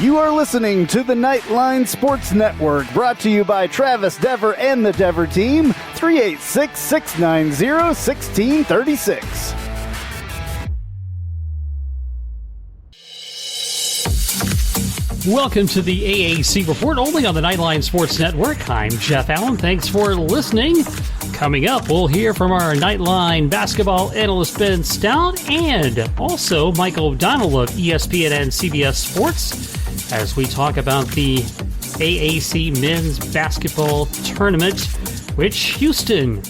You are listening to the Knightline Sports Network, brought to you by Travis Dever and the Dever team, 386-690-1636. Welcome to the AAC Report, only on the Knightline Sports Network. I'm Jeff Allen. Thanks for listening. Coming up, we'll hear from our Knightline basketball analyst, Ben Stout, and also Mike O'Donnell of ESPN and CBS Sports, as we talk about the AAC Men's Basketball Tournament, which Houston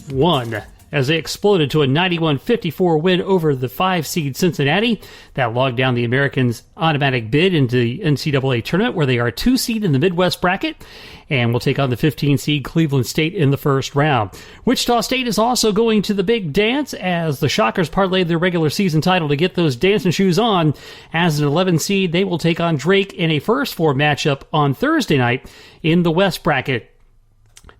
won as they exploded to a 91-54 win over the 5-seed Cincinnati. That logged down the Americans' automatic bid into the NCAA Tournament, where they are a 2-seed in the Midwest bracket, and will take on the 15-seed Cleveland State in the first round. Wichita State is also going to the big dance, as the Shockers parlayed their regular season title to get those dancing shoes on. As an 11-seed, they will take on Drake in a first-four matchup on Thursday night in the West bracket.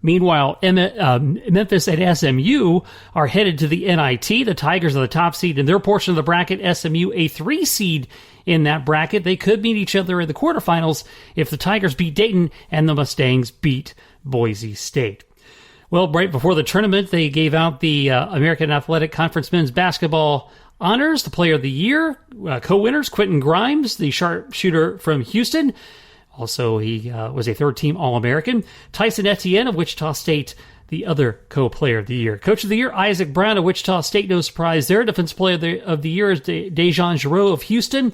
Meanwhile, Memphis and SMU are headed to the NIT. The Tigers are the top seed in their portion of the bracket. SMU a 3-seed in that bracket. They could meet each other in the quarterfinals if the Tigers beat Dayton and the Mustangs beat Boise State. Well, right before the tournament, they gave out the American Athletic Conference Men's Basketball Honors, the Player of the Year. Co-winners, Quentin Grimes, the sharpshooter from Houston. Also, he was a third-team All-American. Tyson Etienne of Wichita State, the other co-player of the year. Coach of the year, Isaac Brown of Wichita State, no surprise there. Defensive player of the year is Dejan Giroux of Houston.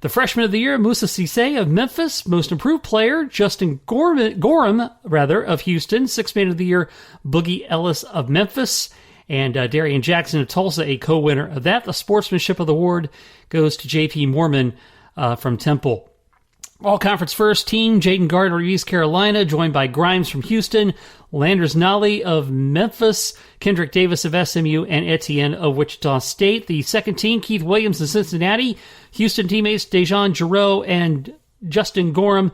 The freshman of the year, Moussa Cisse of Memphis. Most improved player, Justin Gorham of Houston. Sixth man of the year, Boogie Ellis of Memphis. And Darian Jackson of Tulsa, a co-winner of that. The sportsmanship of the award goes to J.P. Mormon from Temple. All-conference first team, Jaden Gardner of East Carolina, joined by Grimes from Houston, Landers Nolly of Memphis, Kendrick Davis of SMU, and Etienne of Wichita State. The second team, Keith Williams of Cincinnati, Houston teammates Dejan Giroux and Justin Gorham,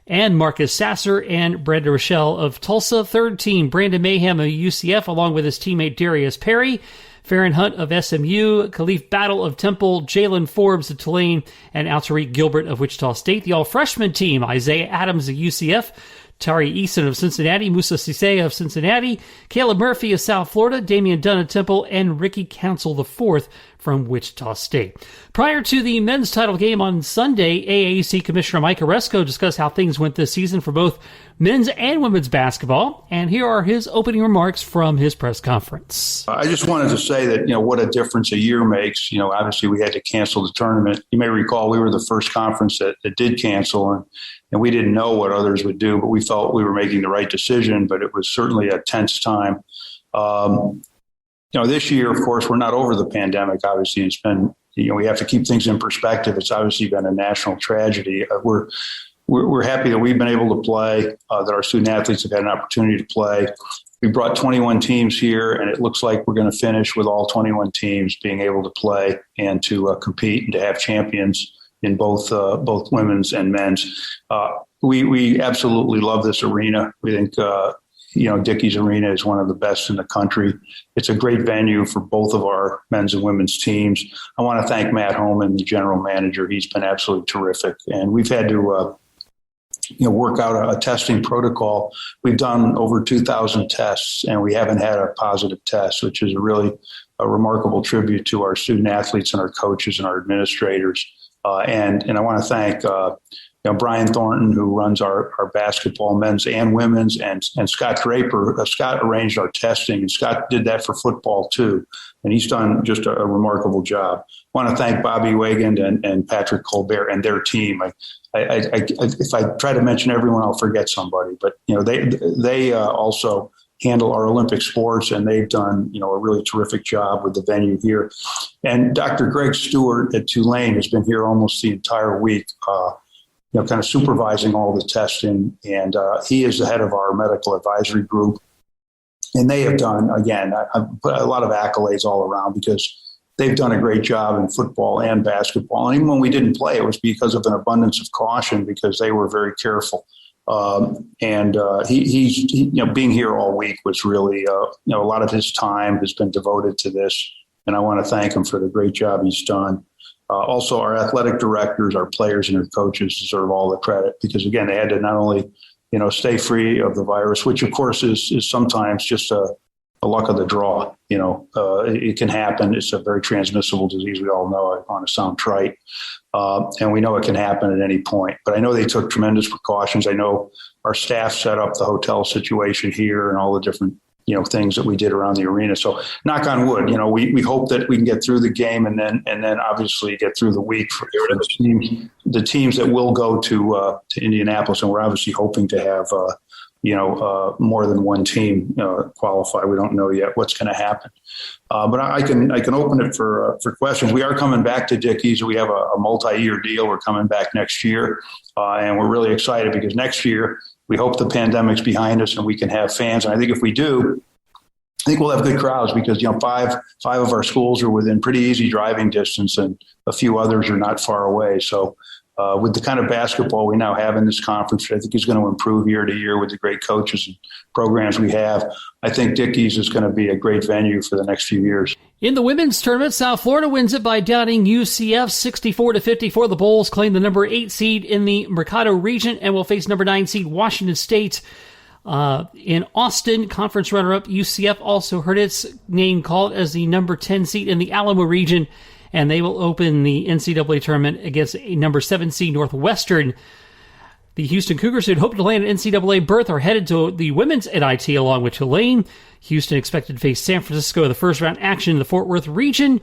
and Marcus Sasser and Brandon Rochelle of Tulsa. Third team, Brandon Mayhem of UCF, along with his teammate Darius Perry, Farron Hunt of SMU, Khalif Battle of Temple, Jalen Forbes of Tulane, and Al-Tariq Gilbert of Wichita State. The all-freshman team, Isaiah Adams of UCF, Tari Eason of Cincinnati, Moussa Cisse of Cincinnati, Caleb Murphy of South Florida, Damian Dunn of Temple, and Ricky Council IV from Wichita State. Prior to the men's title game on Sunday, AAC Commissioner Mike Oresco discussed how things went this season for both men's and women's basketball, and here are his opening remarks from his press conference. I just wanted to say that, what a difference a year makes. Obviously we had to cancel the tournament. You may recall we were the first conference that did cancel, and we didn't know what others would do, but we felt we were making the right decision, but it was certainly a tense time. This year, of course, we're not over the pandemic. Obviously, it's been, we have to keep things in perspective. It's obviously been a national tragedy. We're happy that we've been able to play, that our student athletes have had an opportunity to play. We brought 21 teams here, and it looks like we're going to finish with all 21 teams being able to play and to compete and to have champions in both women's and men's. We absolutely love this arena. We think Dickey's Arena is one of the best in the country. It's a great venue for both of our men's and women's teams. I want to thank Matt Homan, the general manager. He's been absolutely terrific. And we've had to work out a testing protocol. We've done over 2,000 tests, and we haven't had a positive test, which is really a remarkable tribute to our student athletes and our coaches and our administrators. And I want to thank Brian Thornton, who runs our basketball, men's and women's, and Scott Draper. Scott arranged our testing, and Scott did that for football too. And he's done just a remarkable job. I want to thank Bobby Wagand and Patrick Colbert and their team. If I try to mention everyone, I'll forget somebody. But they also handle our Olympic sports, and they've done a really terrific job with the venue here. And Dr. Greg Stewart at Tulane has been here almost the entire week. Kind of supervising all the testing. And he is the head of our medical advisory group. And they have done, again, a lot of accolades all around because they've done a great job in football and basketball. And even when we didn't play, it was because of an abundance of caution because they were very careful. He's being here all week was really, a lot of his time has been devoted to this. And I want to thank him for the great job he's done. Also, our athletic directors, our players, and our coaches deserve all the credit because, again, they had to not only, stay free of the virus, which, of course, is sometimes just a luck of the draw. It can happen. It's a very transmissible disease. We all know it on a sound trite. And we know it can happen at any point. But I know they took tremendous precautions. I know our staff set up the hotel situation here and all the different things that we did around the arena. So knock on wood, we hope that we can get through the game and then obviously get through the week for the teams that will go to Indianapolis. And we're obviously hoping to have, more than one team qualify. We don't know yet what's going to happen. But I can open it for questions. We are coming back to Dickies. We have a multi-year deal. We're coming back next year. And we're really excited because next year, we hope the pandemic's behind us and we can have fans. And I think if we do, I think we'll have good crowds because, five of our schools are within pretty easy driving distance and a few others are not far away. So with the kind of basketball we now have in this conference, I think is going to improve year to year with the great coaches and programs we have. I think Dickies is going to be a great venue for the next few years. In the women's tournament, South Florida wins it by downing UCF 64-54. The Bulls claim the number 8 seed in the Mercado region and will face number 9 seed Washington State in Austin. Conference runner-up UCF also heard its name called as the number 10 seed in the Alamo region, and they will open the NCAA tournament against a number 7 seed Northwestern. The Houston Cougars, who had hoped to land an NCAA berth, are headed to the women's NIT along with Tulane. Houston expected to face San Francisco in the first-round action in the Fort Worth region,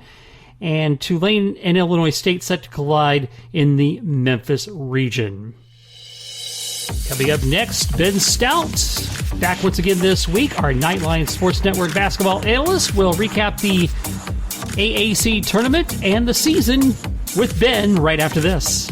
and Tulane and Illinois State set to collide in the Memphis region. Coming up next, Ben Stout, back once again this week. Our Knightline Sports Network basketball analyst will recap the AAC Tournament and the season with Ben right after this.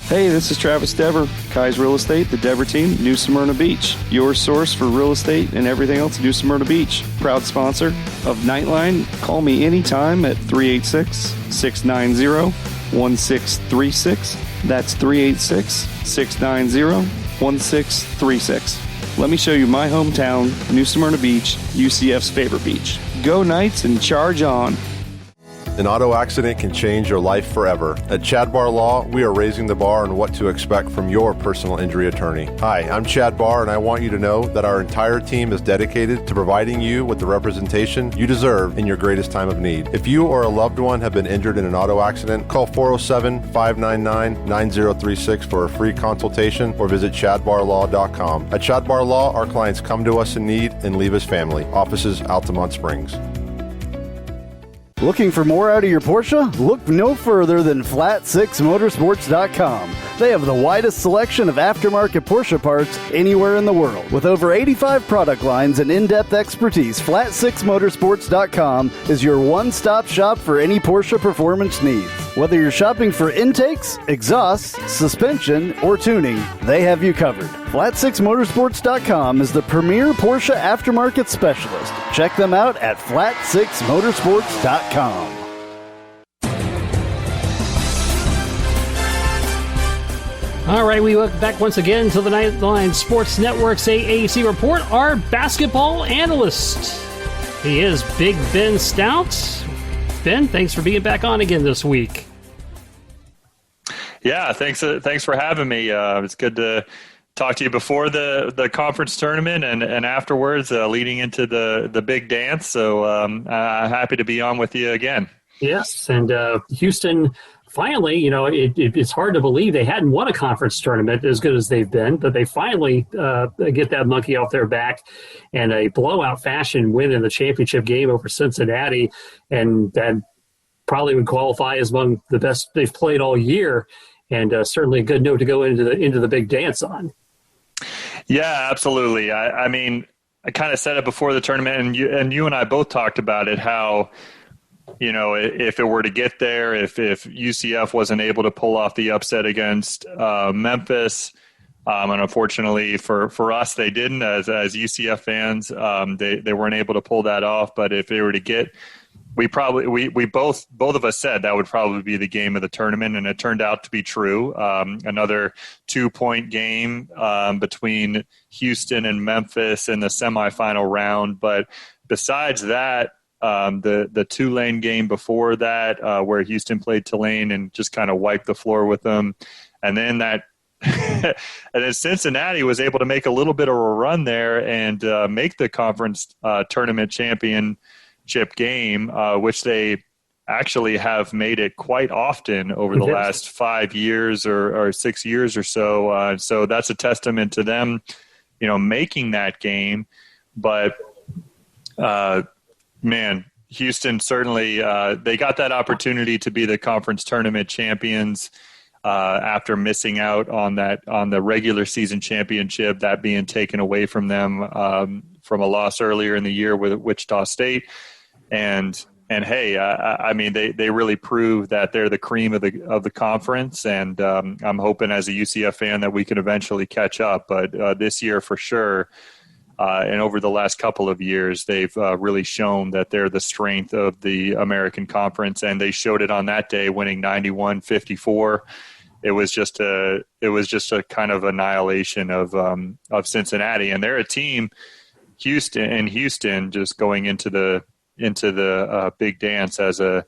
Hey, this is Travis Dever, Kai's Real Estate, the Dever team, New Smyrna Beach. Your source for real estate and everything else, New Smyrna Beach. Proud sponsor of Knightline. Call me anytime at 386-690-1636. That's 386-690-1636. Let me show you my hometown, New Smyrna Beach, UCF's favorite beach. Go Knights and charge on. An auto accident can change your life forever. At Chad Barr Law, we are raising the bar on what to expect from your personal injury attorney. Hi, I'm Chad Barr, and I want you to know that our entire team is dedicated to providing you with the representation you deserve in your greatest time of need. If you or a loved one have been injured in an auto accident, call 407-599-9036 for a free consultation or visit chadbarlaw.com. At Chad Barr Law, our clients come to us in need and leave as family. Offices, Altamont Springs. Looking for more out of your Porsche? Look no further than Flat6Motorsports.com. They have the widest selection of aftermarket Porsche parts anywhere in the world. With over 85 product lines and in-depth expertise, Flat6Motorsports.com is your one-stop shop for any Porsche performance needs. Whether you're shopping for intakes, exhausts, suspension, or tuning, they have you covered. Flat6Motorsports.com is the premier Porsche aftermarket specialist. Check them out at Flat6Motorsports.com. All right, we look back once again to the Knightline Sports Network's AAC report. Our basketball analyst, he is Big Ben Stout. Ben, thanks for being back on again this week. Yeah, thanks for having me. It's good to talk to you before the conference tournament and afterwards, leading into the big dance. So happy to be on with you again. Yes, and Houston, finally, it's hard to believe they hadn't won a conference tournament as good as they've been, but they finally get that monkey off their back and a blowout fashion win in the championship game over Cincinnati, and that probably would qualify as among the best they've played all year, and certainly a good note to go into the big dance on. Yeah, absolutely. I mean, I kind of said it before the tournament, and you and I both talked about it, how, if it were to get there, if UCF wasn't able to pull off the upset against Memphis, and unfortunately for us, they didn't as UCF fans, they weren't able to pull that off. But if they were to get we both of us said that would probably be the game of the tournament, and it turned out to be true. Another 2-point game between Houston and Memphis in the semifinal round. But besides that, the Tulane game before that, where Houston played Tulane and just kind of wiped the floor with them, and then and then Cincinnati was able to make a little bit of a run there and make the conference tournament championship game, which they actually have made it quite often over the last 5 years or 6 years or so. So that's a testament to them, making that game. But man, Houston certainly they got that opportunity to be the conference tournament champions after missing out on the regular season championship, that being taken away from them from a loss earlier in the year with Wichita State. And hey, I mean, they really proved that they're the cream of the conference, and I'm hoping as a UCF fan that we can eventually catch up. But this year for sure, and over the last couple of years, they've really shown that they're the strength of the American Conference, and they showed it on that day, winning 91-54. It was just a kind of annihilation of Cincinnati, and they're a team, Houston, just going into the big dance as a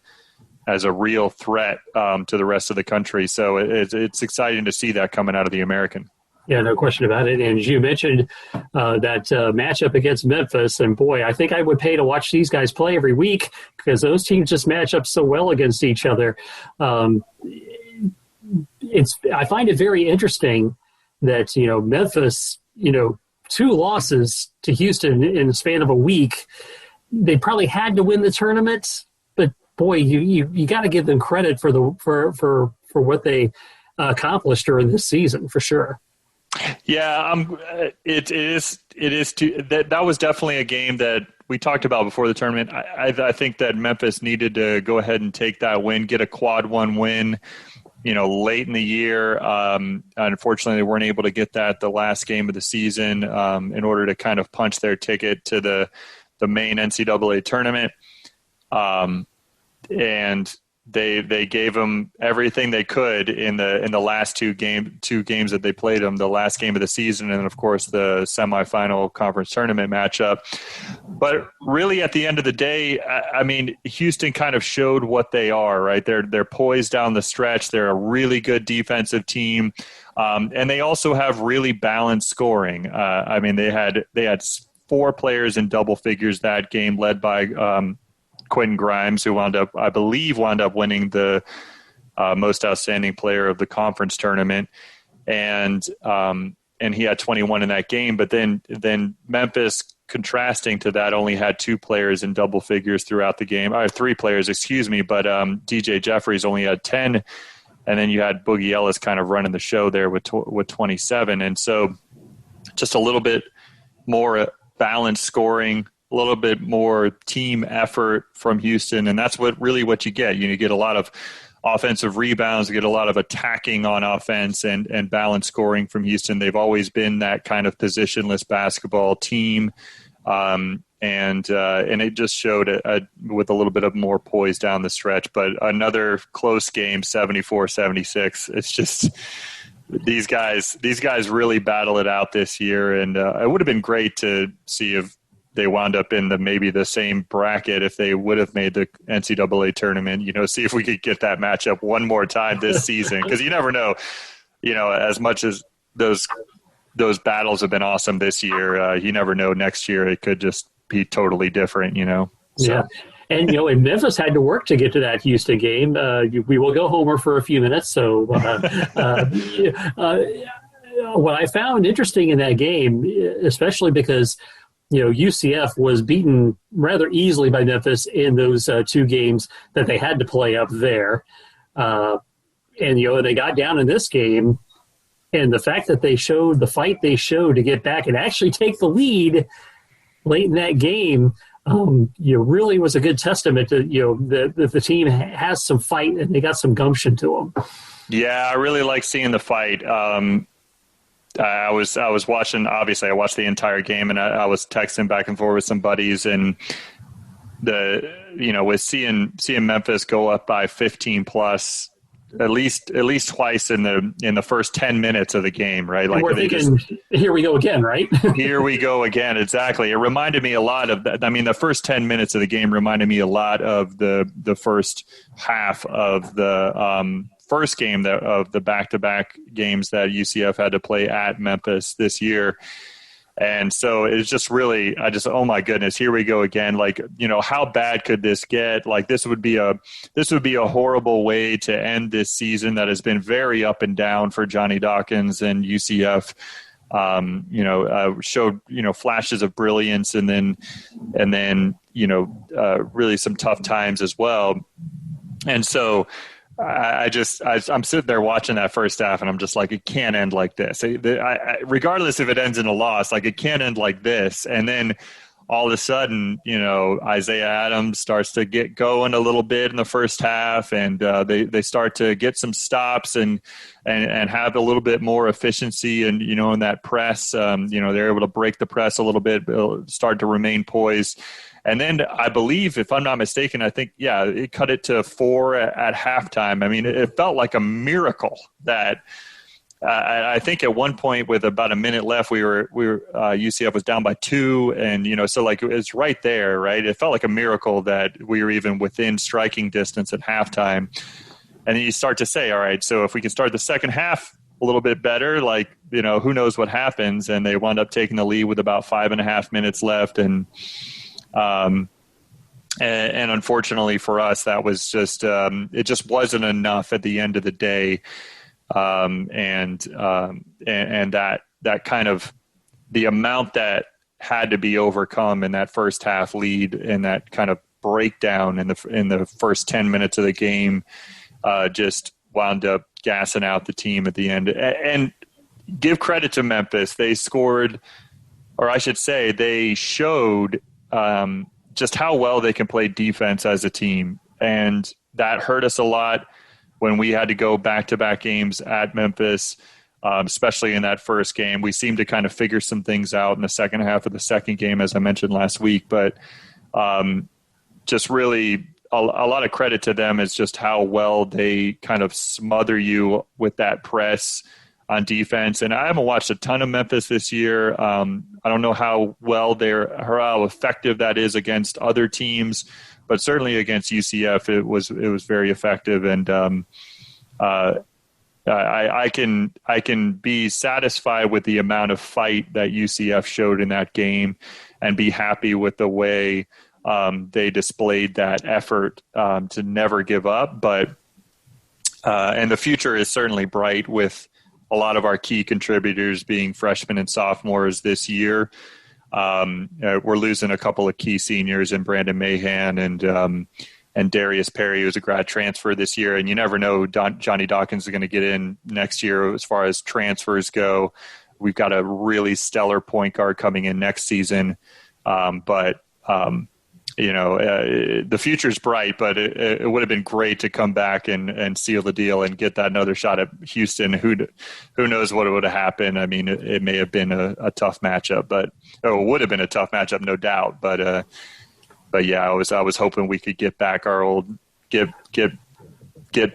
real threat to the rest of the country. So it's exciting to see that coming out of the American. Yeah, no question about it. And as you mentioned, that matchup against Memphis, and boy, I think I would pay to watch these guys play every week because those teams just match up so well against each other. I find it very interesting that, Memphis, 2 losses to Houston in the span of a week. They probably had to win the tournament, but boy, you got to give them credit for what they accomplished during this season, for sure. Yeah, it is that was definitely a game that we talked about before the tournament. I think that Memphis needed to go ahead and take that win, get a quad 1 win, late in the year. Unfortunately, they weren't able to get that the last game of the season in order to kind of punch their ticket to the main NCAA tournament. And they gave them everything they could in the last two games that they played them, the last game of the season, and of course the semifinal conference tournament matchup. But really at the end of the day, I mean, Houston kind of showed what they are, right? They're poised down the stretch. They're a really good defensive team. And they also have really balanced scoring. I mean, they had 4 players in double figures that game, led by Quentin Grimes, who wound up winning the most outstanding player of the conference tournament, and he had 21 in that game. But then Memphis, contrasting to that, only had 2 players in double figures throughout the game, or 3 players, excuse me. But DJ Jeffries only had 10, and then you had Boogie Ellis kind of running the show there with 27, and so just a little bit more balanced scoring, a little bit more team effort from Houston, and that's what you get. You get a lot of offensive rebounds, you get a lot of attacking on offense and balanced scoring from Houston. They've always been that kind of positionless basketball team, and it just showed with a little bit of more poise down the stretch. But another close game, 74-76. It's just these guys really battle it out this year, and it would have been great to see if they wound up in maybe the same bracket if they would have made the NCAA tournament, see if we could get that matchup one more time this season. Because you never know, as much as those battles have been awesome this year, you never know, next year it could just be totally different, So. Yeah. And, and Memphis had to work to get to that Houston game. We will go Homer for a few minutes. So what I found interesting in that game, especially because UCF was beaten rather easily by Memphis in those 2 games that they had to play up there. And they got down in this game, and the fact that they showed the fight they showed to get back and actually take the lead late in that game, really was a good testament to, that the team has some fight and they got some gumption to them. Yeah, I really like seeing the fight. I was watching, obviously I watched the entire game, and I was texting back and forth with some buddies, and with seeing Memphis go up by 15 plus at least twice in the first 10 minutes of the game, right? Like we're thinking, here we go again, right? Here we go again. Exactly. It reminded me a lot of that. I mean, the first 10 minutes of the game reminded me a lot of the first half of the first game of the back-to-back games that UCF had to play at Memphis this year. And so it's just really, oh my goodness, here we go again. Like, how bad could this get? Like, this would be a horrible way to end this season that has been very up and down for Johnny Dawkins and UCF. Showed, flashes of brilliance and then, really some tough times as well. And so I'm sitting there watching that first half, and I'm just like, it can't end like this. Regardless if it ends in a loss, like, it can't end like this. And then all of a sudden, Isaiah Adams starts to get going a little bit in the first half, and they start to get some stops and have a little bit more efficiency, and in that press, they're able to break the press a little bit, start to remain poised. And then I believe, if I'm not mistaken, I think, it cut it to 4 at halftime. I mean, it felt like a miracle that I think at one point with about a minute left, we were UCF was down by 2, and so like it's right there, right? It felt like a miracle that we were even within striking distance at halftime. And then you start to say, all right, so if we can start the second half a little bit better, like, who knows what happens? And they wound up taking the lead with about 5.5 minutes left, and unfortunately for us, that was just it just wasn't enough at the end of the day, and that kind of the amount that had to be overcome in that first half lead and that kind of breakdown in the first 10 minutes of the game just wound up gassing out the team at the end. And give credit to Memphis, they scored, or I should say, they showed just how well they can play defense as a team. And that hurt us a lot when we had to go back-to-back games at Memphis, especially in that first game. We seemed to kind of figure some things out in the second half of the second game, as I mentioned last week. But just really a lot of credit to them is just how well they kind of smother you with that press on defense. And I haven't watched a ton of Memphis this year. I don't know how effective that is against other teams, but certainly against UCF, it was very effective. And I can be satisfied with the amount of fight that UCF showed in that game, and be happy with the way they displayed that effort to never give up. But and the future is certainly bright with a lot of our key contributors being freshmen and sophomores this year. We're losing a couple of key seniors in Brandon Mahan and Darius Perry, who's a grad transfer this year. And you never know, Johnny Dawkins is going to get in next year as far as transfers go. We've got a really stellar point guard coming in next season. The future's bright, but it would have been great to come back and seal the deal and get that another shot at Houston. Who knows what would have happened? I mean, it may have been a tough matchup, it would have been a tough matchup, no doubt. But yeah, I was hoping we could get back our old get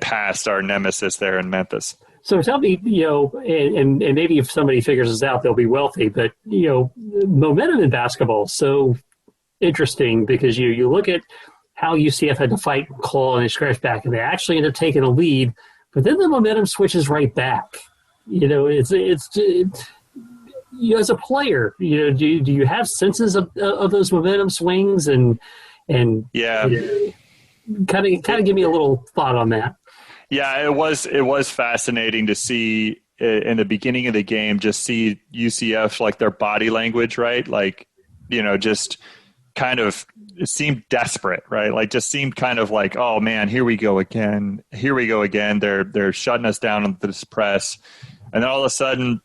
past our nemesis there in Memphis. So tell me, and maybe if somebody figures this out, they'll be wealthy. But momentum in basketball is so interesting, because you look at how UCF had to fight, claw, and scratch back, and they actually end up taking a lead, but then the momentum switches right back. It's as a player, do you have senses of those momentum swings and yeah, kind of give me a little thought on that. Yeah, it was fascinating to see in the beginning of the game, just see UCF, like their body language, right? Like, just kind of, it seemed desperate, right? Like, just seemed kind of like, oh man, here we go again. They're shutting us down on this press. And then all of a sudden,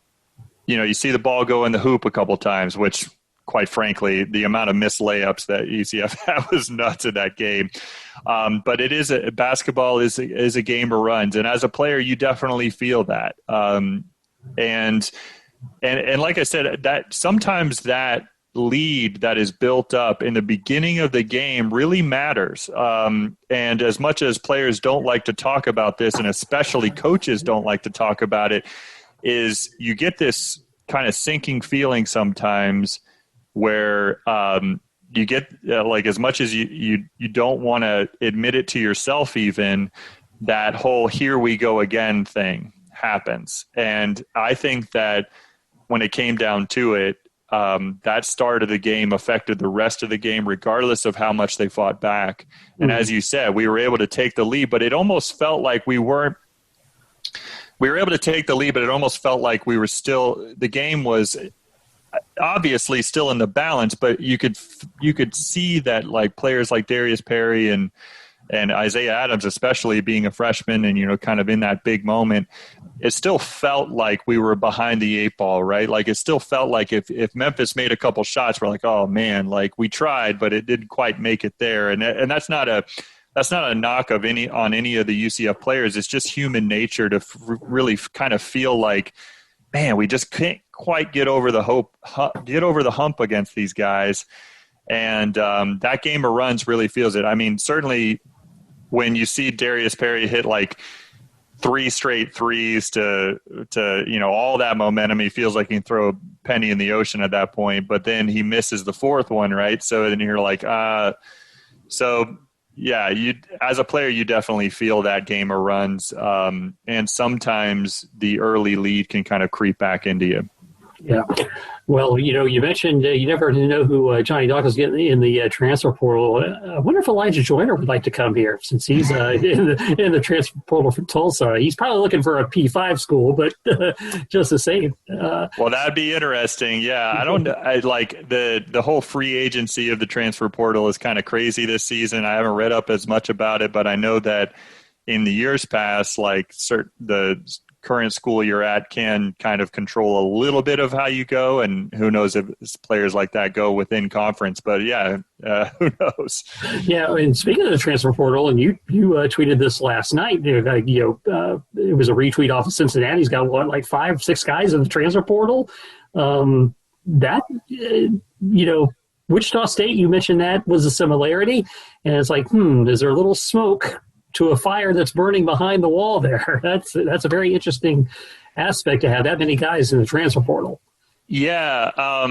you see the ball go in the hoop a couple times, which, quite frankly, the amount of missed layups that UCF had was nuts in that game. But basketball is a game of runs. And as a player, you definitely feel that. And like I said, that sometimes that lead that is built up in the beginning of the game really matters. And as much as players don't like to talk about this, and especially coaches don't like to talk about it, is you get this kind of sinking feeling sometimes where you get like, as much as you don't want to admit it to yourself, even that whole "here we go again" thing happens. And I think that when it came down to it, that start of the game affected the rest of the game, regardless of how much they fought back. And as you said, we were able to take the lead, but it almost felt like we were able to take the lead, but it almost felt like we were still, the game was obviously still in the balance, but you could see that, like, players like Darius Perry and Isaiah Adams, especially being a freshman and, kind of in that big moment, it still felt like we were behind the eight ball, right? Like, it still felt like if Memphis made a couple shots, we're like, oh man, like, we tried, but it didn't quite make it there. And that's not a knock on any of the UCF players. It's just human nature to really kind of feel like, man, we just can't quite get over the hump against these guys. And that game of runs really feels it. I mean, certainly when you see Darius Perry hit like 3 straight threes to all that momentum, he feels like he can throw a penny in the ocean at that point, but then he misses the 4th one, right? So then you're like, yeah, as a player, you definitely feel that game of runs, and sometimes the early lead can kind of creep back into you. Yeah. Well, you mentioned you never know who Johnny Dawkins getting in the transfer portal. I wonder if Elijah Joyner would like to come here, since he's in the transfer portal from Tulsa. He's probably looking for a P5 school, but just the same. Well, that'd be interesting. Yeah, I like the whole free agency of the transfer portal is kind of crazy this season. I haven't read up as much about it, but I know that in the years past, like the current school you're at can kind of control a little bit of how you go, and who knows if players like that go within conference, but yeah, who knows? Yeah. And speaking of the transfer portal, and you tweeted this last night, it was a retweet off of Cincinnati's got like 5-6 guys in the transfer portal. Wichita State, you mentioned that was a similarity, and it's like, is there a little smoke to a fire that's burning behind the wall there? That's a very interesting aspect to have that many guys in the transfer portal. Yeah.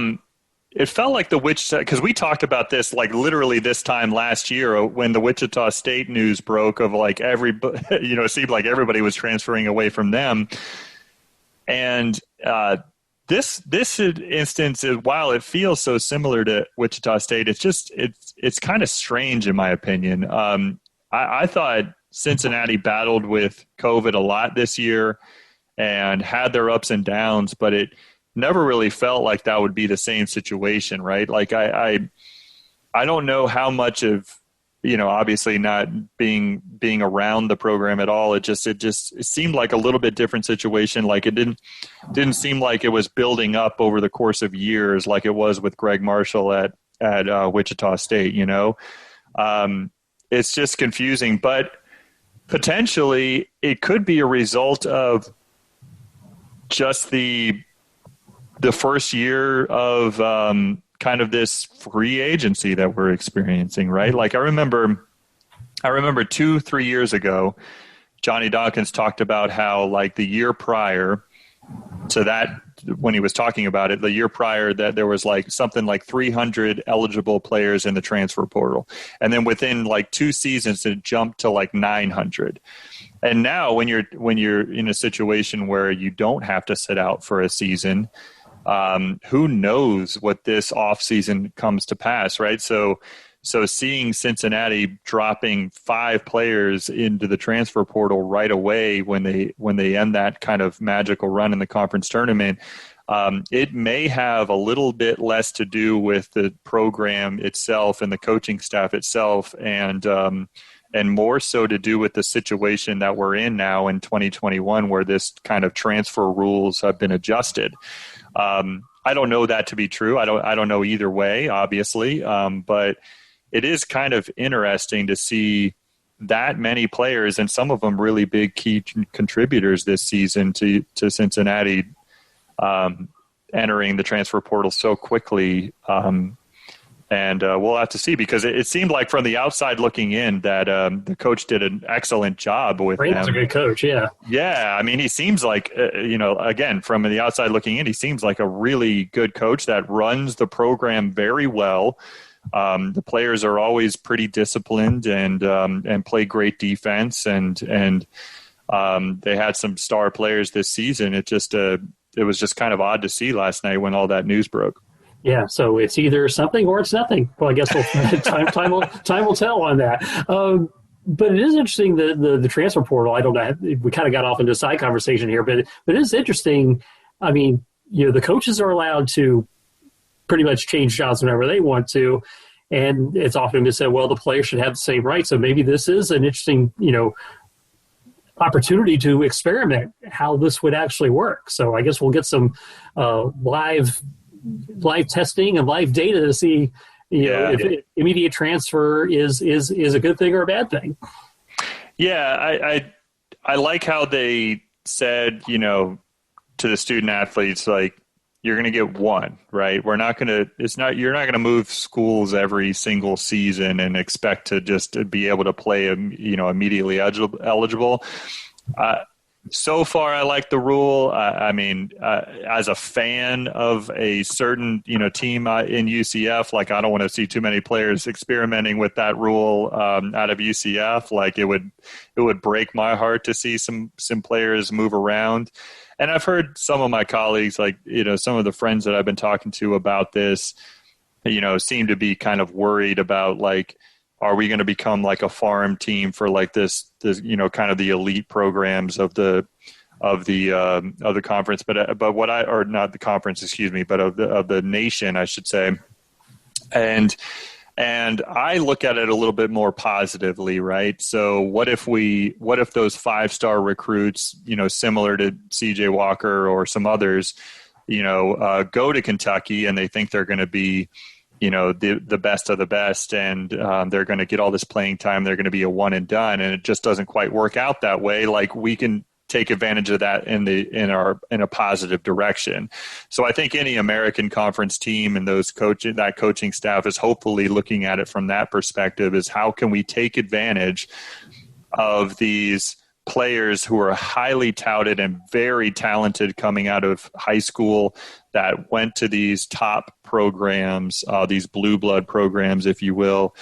It felt like the Wichita, because we talked about this like literally this time last year when the Wichita State news broke of like it seemed like everybody was transferring away from them. And this instance, while it feels so similar to Wichita State, it's kind of strange in my opinion. I thought Cincinnati battled with COVID a lot this year and had their ups and downs, but it never really felt like that would be the same situation, right? Like I don't know how much of, obviously not being around the program at all. It seemed like a little bit different situation. Like it didn't seem like it was building up over the course of years like it was with Greg Marshall at Wichita State, It's just confusing, but potentially it could be a result of just the first year of kind of this free agency that we're experiencing, right? Like I remember 2-3 years ago, Johnny Dawkins talked about how like the year prior to that, when he was talking about it, the year prior, that there was like something like 300 eligible players in the transfer portal. And then within like 2 seasons, it jumped to like 900. And now when you're in a situation where you don't have to sit out for a season, who knows what this offseason comes to pass, right? So seeing Cincinnati dropping 5 players into the transfer portal right away when they end that kind of magical run in the conference tournament, it may have a little bit less to do with the program itself and the coaching staff itself, and more so to do with the situation that we're in now in 2021, where this kind of transfer rules have been adjusted. I don't know that to be true. I don't know either way, obviously, but it is kind of interesting to see that many players, and some of them really big key contributors this season to Cincinnati, entering the transfer portal so quickly. And we'll have to see, because it seemed like from the outside looking in that the coach did an excellent job with him. He's a good coach, yeah. Yeah, I mean, he seems like, again, from the outside looking in, he seems like a really good coach that runs the program very well. The players are always pretty disciplined and play great defense, and they had some star players this season. It was just kind of odd to see last night when all that news broke. Yeah, so it's either something or it's nothing. Well, I guess time will tell on that. But it is interesting, the transfer portal. I don't know. We kind of got off into a side conversation here, but it is interesting. I mean, the coaches are allowed to pretty much change jobs whenever they want to, and it's often been said, well, the player should have the same rights. So maybe this is an interesting, opportunity to experiment how this would actually work. So I guess we'll get some live testing and live data to see if immediate transfer is a good thing or a bad thing. Yeah, I like how they said, to the student athletes, like, you're going to get one, right? You're not going to move schools every single season and expect to just be able to play, immediately eligible. So far, I like the rule. As a fan of a certain, team in UCF, like, I don't want to see too many players experimenting with that rule out of UCF. Like, it would break my heart to see some players move around. And I've heard some of my colleagues, like, some of the friends that I've been talking to about this, seem to be kind of worried about, like, are we going to become like a farm team for like this, kind of the elite programs of the conference, but not the conference, excuse me, but of the nation, I should say. And I look at it a little bit more positively, right? So what if those 5-star recruits, similar to CJ Walker or some others, go to Kentucky and they think they're going to be, the best of the best, and they're going to get all this playing time. They're going to be a one and done, and it just doesn't quite work out that way. Like, we can take advantage of that in a positive direction. So I think any American Conference team and that coaching staff is hopefully looking at it from that perspective, is how can we take advantage of these players who are highly touted and very talented coming out of high school that went to these top programs, these blue blood programs, if you will,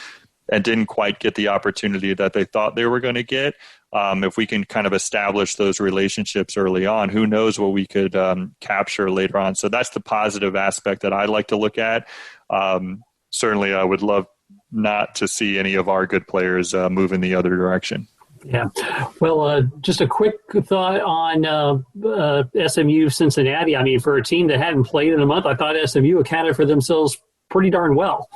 and didn't quite get the opportunity that they thought they were going to get. If we can kind of establish those relationships early on, who knows what we could capture later on. So that's the positive aspect that I like to look at. Certainly, I would love not to see any of our good players move in the other direction. Yeah. Well, just a quick thought on SMU Cincinnati. I mean, for a team that hadn't played in a month, I thought SMU accounted for themselves pretty darn well.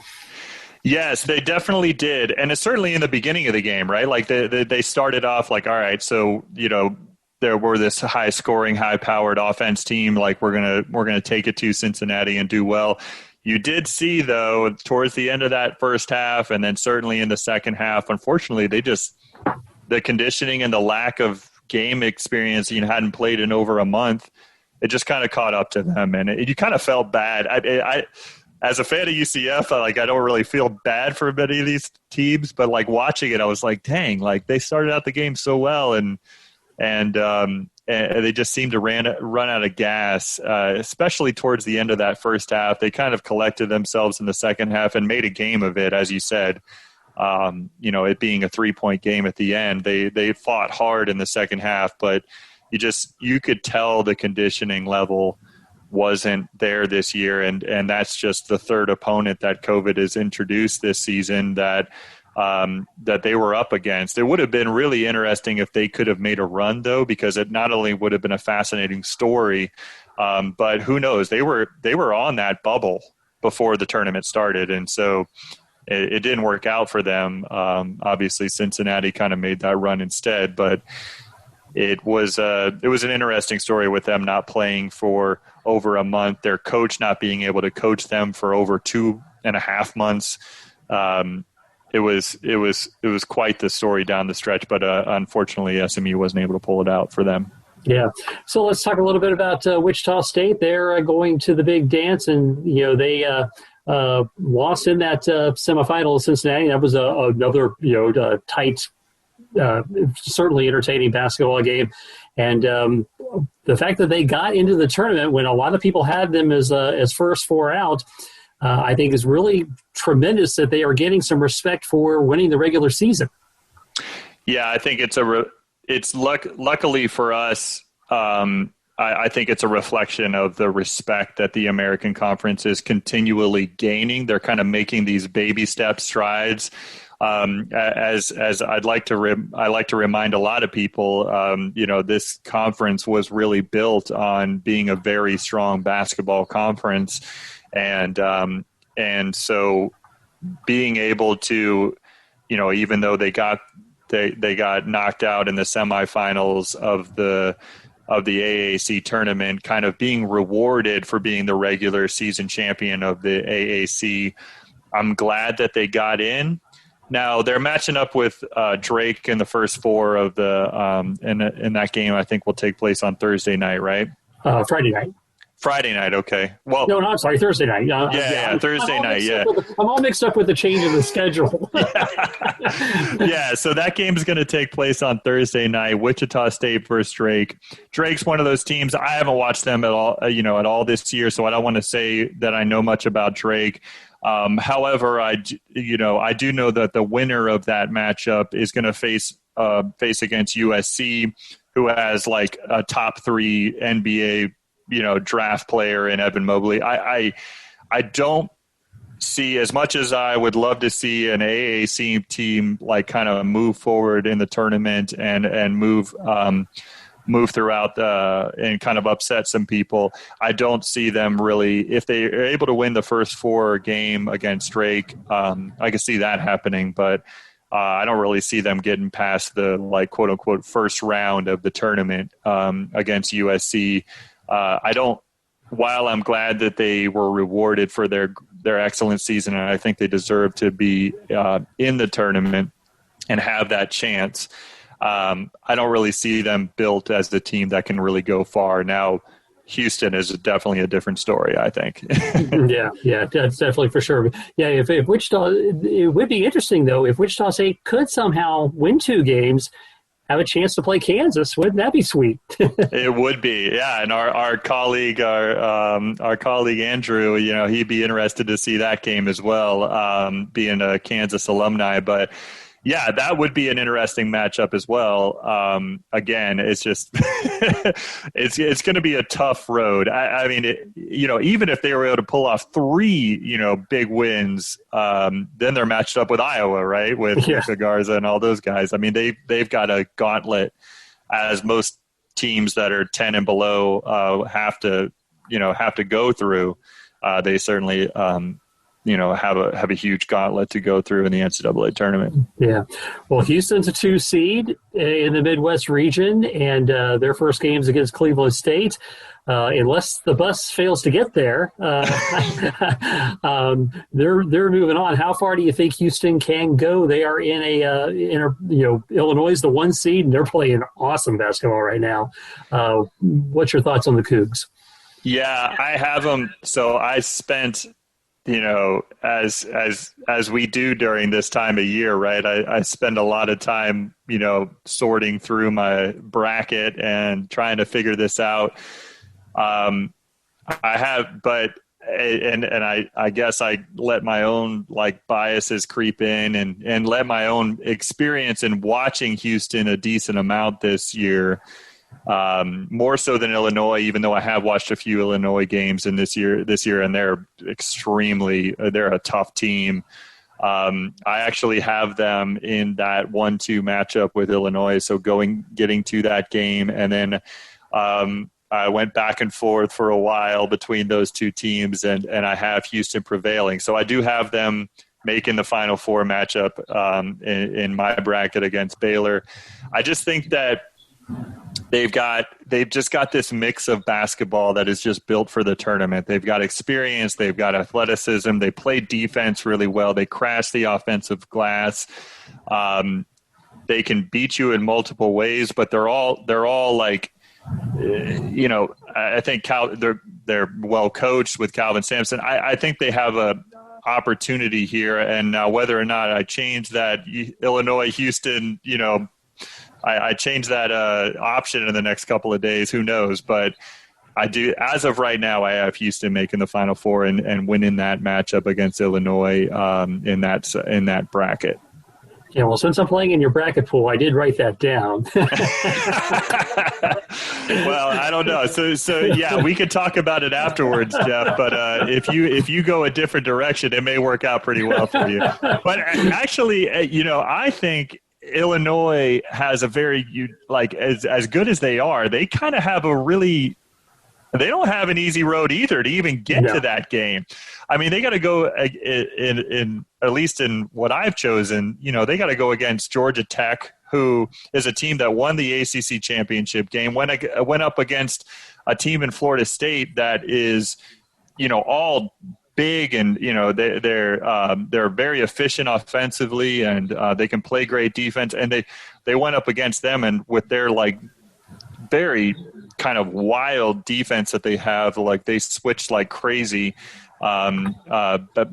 Yes, they definitely did. And it's certainly in the beginning of the game, right? Like they started off like, all right, so, there were this high scoring, high powered offense team. Like, we're going to take it to Cincinnati and do well. You did see, though, towards the end of that first half, and then certainly in the second half, unfortunately, the conditioning and the lack of game experience, hadn't played in over a month, it just kind of caught up to them. And you kind of felt bad. I as a fan of UCF, I don't really feel bad for many of these teams, but like watching it, I was like, dang, like they started out the game so well, and they just seemed to run out of gas, especially towards the end of that first half. They kind of collected themselves in the second half and made a game of it, as you said. It being a 3-point game at the end, they fought hard in the second half, but you could tell the conditioning level wasn't there this year. And that's just the third opponent that COVID has introduced this season that they were up against. It would have been really interesting if they could have made a run, though, because it not only would have been a fascinating story, but who knows, they were on that bubble before the tournament started. And so it didn't work out for them. Obviously, Cincinnati kind of made that run instead, but it was an interesting story with them not playing for over a month, their coach not being able to coach them for over 2.5 months. It was quite the story down the stretch, but unfortunately, SMU wasn't able to pull it out for them. Yeah. So let's talk a little bit about Wichita State. They're going to the big dance, and they lost in that semifinal of Cincinnati. That was another tight, certainly entertaining basketball game. And the fact that they got into the tournament when a lot of people had them as first four out, I think is really tremendous that they are getting some respect for winning the regular season. Yeah, I think it's luckily for us. I think it's a reflection of the respect that the American Conference is continually gaining. They're kind of making these baby step strides. As I like to remind a lot of people, this conference was really built on being a very strong basketball conference, and so being able to, even though they got knocked out in the semifinals of the AAC tournament, kind of being rewarded for being the regular season champion of the AAC. I'm glad that they got in. Now they're matching up with Drake in the first four of the in that game. I think will take place on Thursday night, right? Friday night. Friday night, okay. Well, no, I'm sorry, Thursday night. Thursday night. Yeah, I'm all mixed up with the change in the schedule. Yeah, so that game is going to take place on Thursday night. Wichita State versus Drake. Drake's one of those teams I haven't watched them at all, at all this year, so I don't want to say that I know much about Drake. However, I do know that the winner of that matchup is going to face against USC, who has like a top 3 NBA draft player in Evan Mobley. I don't see, as much as I would love to see an AAC team like kind of move forward in the tournament and move throughout and kind of upset some people. I don't see them really, if they are able to win the first 4 game against Drake, I can see that happening, but I don't really see them getting past the quote unquote first round of the tournament against USC. While I'm glad that they were rewarded for their excellent season, and I think they deserve to be in the tournament and have that chance, I don't really see them built as the team that can really go far. Now, Houston is definitely a different story, I think. Yeah, that's definitely for sure. Yeah, if Wichita, it would be interesting, though, if Wichita State could somehow win 2 games, have a chance to play Kansas. Wouldn't that be sweet? It would be, yeah. And our colleague Andrew, he'd be interested to see that game as well, being a Kansas alumni. But yeah, that would be an interesting matchup as well. Again, it's just it's going to be a tough road. I mean, even if they were able to pull off 3, big wins, then they're matched up with Iowa, right? With Garza and all those guys. I mean, they've got a gauntlet, as most teams that are 10 and below have to go through. They certainly. Have a huge gauntlet to go through in the NCAA tournament. Yeah. Well, Houston's a 2 seed in the Midwest region, and their first game's against Cleveland State. Unless the bus fails to get there, they're moving on. How far do you think Houston can go? They are in Illinois is the 1 seed, and they're playing awesome basketball right now. What's your thoughts on the Cougs? Yeah, I have them. So I spent, as we do during this time of year, right? I spend a lot of time, sorting through my bracket and trying to figure this out. I guess I let my own biases creep in and let my own experience in watching Houston a decent amount this year. More so than Illinois, even though I have watched a few Illinois games in this year, and they're a tough team. I actually have them in that 1-2 matchup with Illinois. So getting to that game. And then, I went back and forth for a while between those 2 teams, and I have Houston prevailing. So I do have them making the Final Four matchup, in my bracket against Baylor. I just think that they've just got this mix of basketball that is just built for the tournament. They've got experience, they've got athleticism, they play defense really well, they crash the offensive glass. They can beat you in multiple ways, but they're all I think they're well coached with Calvin Sampson. I think they have a opportunity here, and now whether or not I change that Illinois, Houston, I change that option in the next couple of days, who knows? But I do, as of right now, I have Houston making the Final Four and winning that matchup against Illinois in that bracket. Yeah, well, since I'm playing in your bracket pool, I did write that down. Well, I don't know. So yeah, we could talk about it afterwards, Jeff. But if you go a different direction, it may work out pretty well for you. But actually, I think Illinois has a very as good as they are. They kind of have they don't have an easy road either to even get to that game. I mean, they got to go in at least in what I've chosen. They got to go against Georgia Tech, who is a team that won the ACC championship game. Went up against a team in Florida State that is, all big, and they're very efficient offensively, and they can play great defense. And they went up against them, and with their very kind of wild defense that they have, they switch like crazy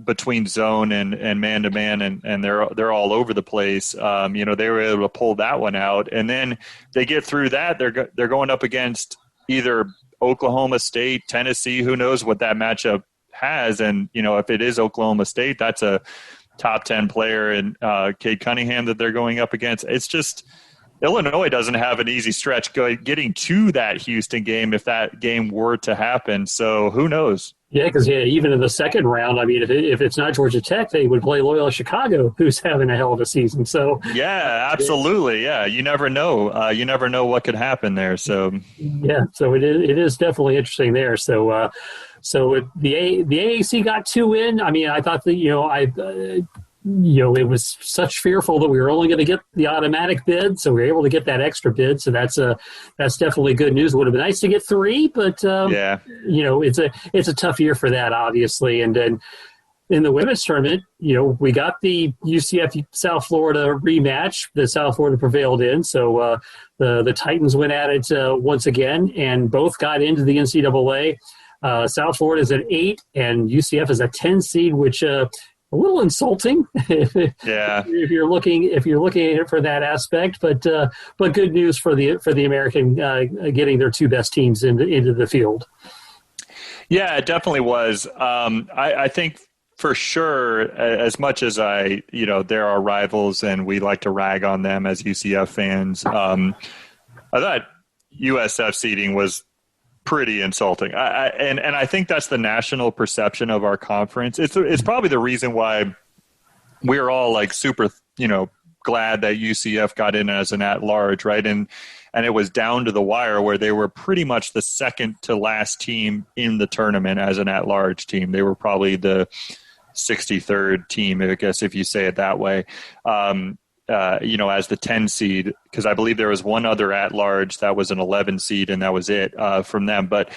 between zone and man to man, and they're all over the place. They were able to pull that one out, and then they get through that. They're going up against either Oklahoma State, Tennessee. Who knows what that matchup has? And if it is Oklahoma State, that's a top 10 player in Cade Cunningham that they're going up against. It's just Illinois doesn't have an easy stretch getting to that Houston game if that game were to happen. So who knows? Yeah, because even in the second round, I mean, if it's not Georgia Tech, they would play Loyola Chicago, who's having a hell of a season. So yeah, absolutely. Yeah, you never know. You never know what could happen there. So yeah, so it is definitely interesting there. So the AAC got 2 in. I mean, I thought that it was such fearful that we were only going to get the automatic bid, so we were able to get that extra bid. So that's definitely good news. It would have been nice to get 3, but it's a tough year for that, obviously. And then in the women's tournament, we got the UCF South Florida rematch that South Florida prevailed in. So the Titans went at it once again, and both got into the NCAA. South Florida is an 8, and UCF is a 10 seed, which a little insulting if you're looking at it for that aspect, but good news for the American getting their 2 best teams into the field. Yeah, it definitely was. I think for sure, as much as they're our rivals and we like to rag on them as UCF fans, I thought USF seeding was pretty insulting. And I think that's the national perception of our conference. It's probably the reason why we're all super, glad that UCF got in as an at-large, right? And it was down to the wire where they were pretty much the second to last team in the tournament as an at-large team. They were probably the 63rd team, I guess, if you say it that way. As the 10 seed, because I believe there was one other at-large that was an 11 seed, and that was it from them. But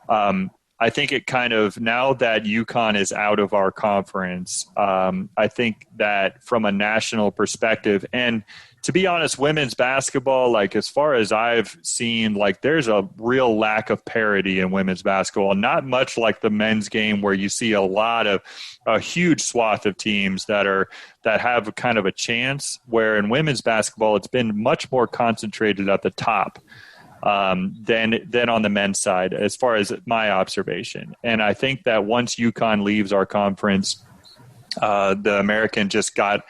I think it kind of, now that UConn is out of our conference, I think that from a national perspective, and to be honest, women's basketball, as far as I've seen, there's a real lack of parity in women's basketball. Not much like the men's game, where you see a huge swath of teams that have kind of a chance, where in women's basketball, it's been much more concentrated at the top than on the men's side, as far as my observation. And I think that once UConn leaves our conference, the American just got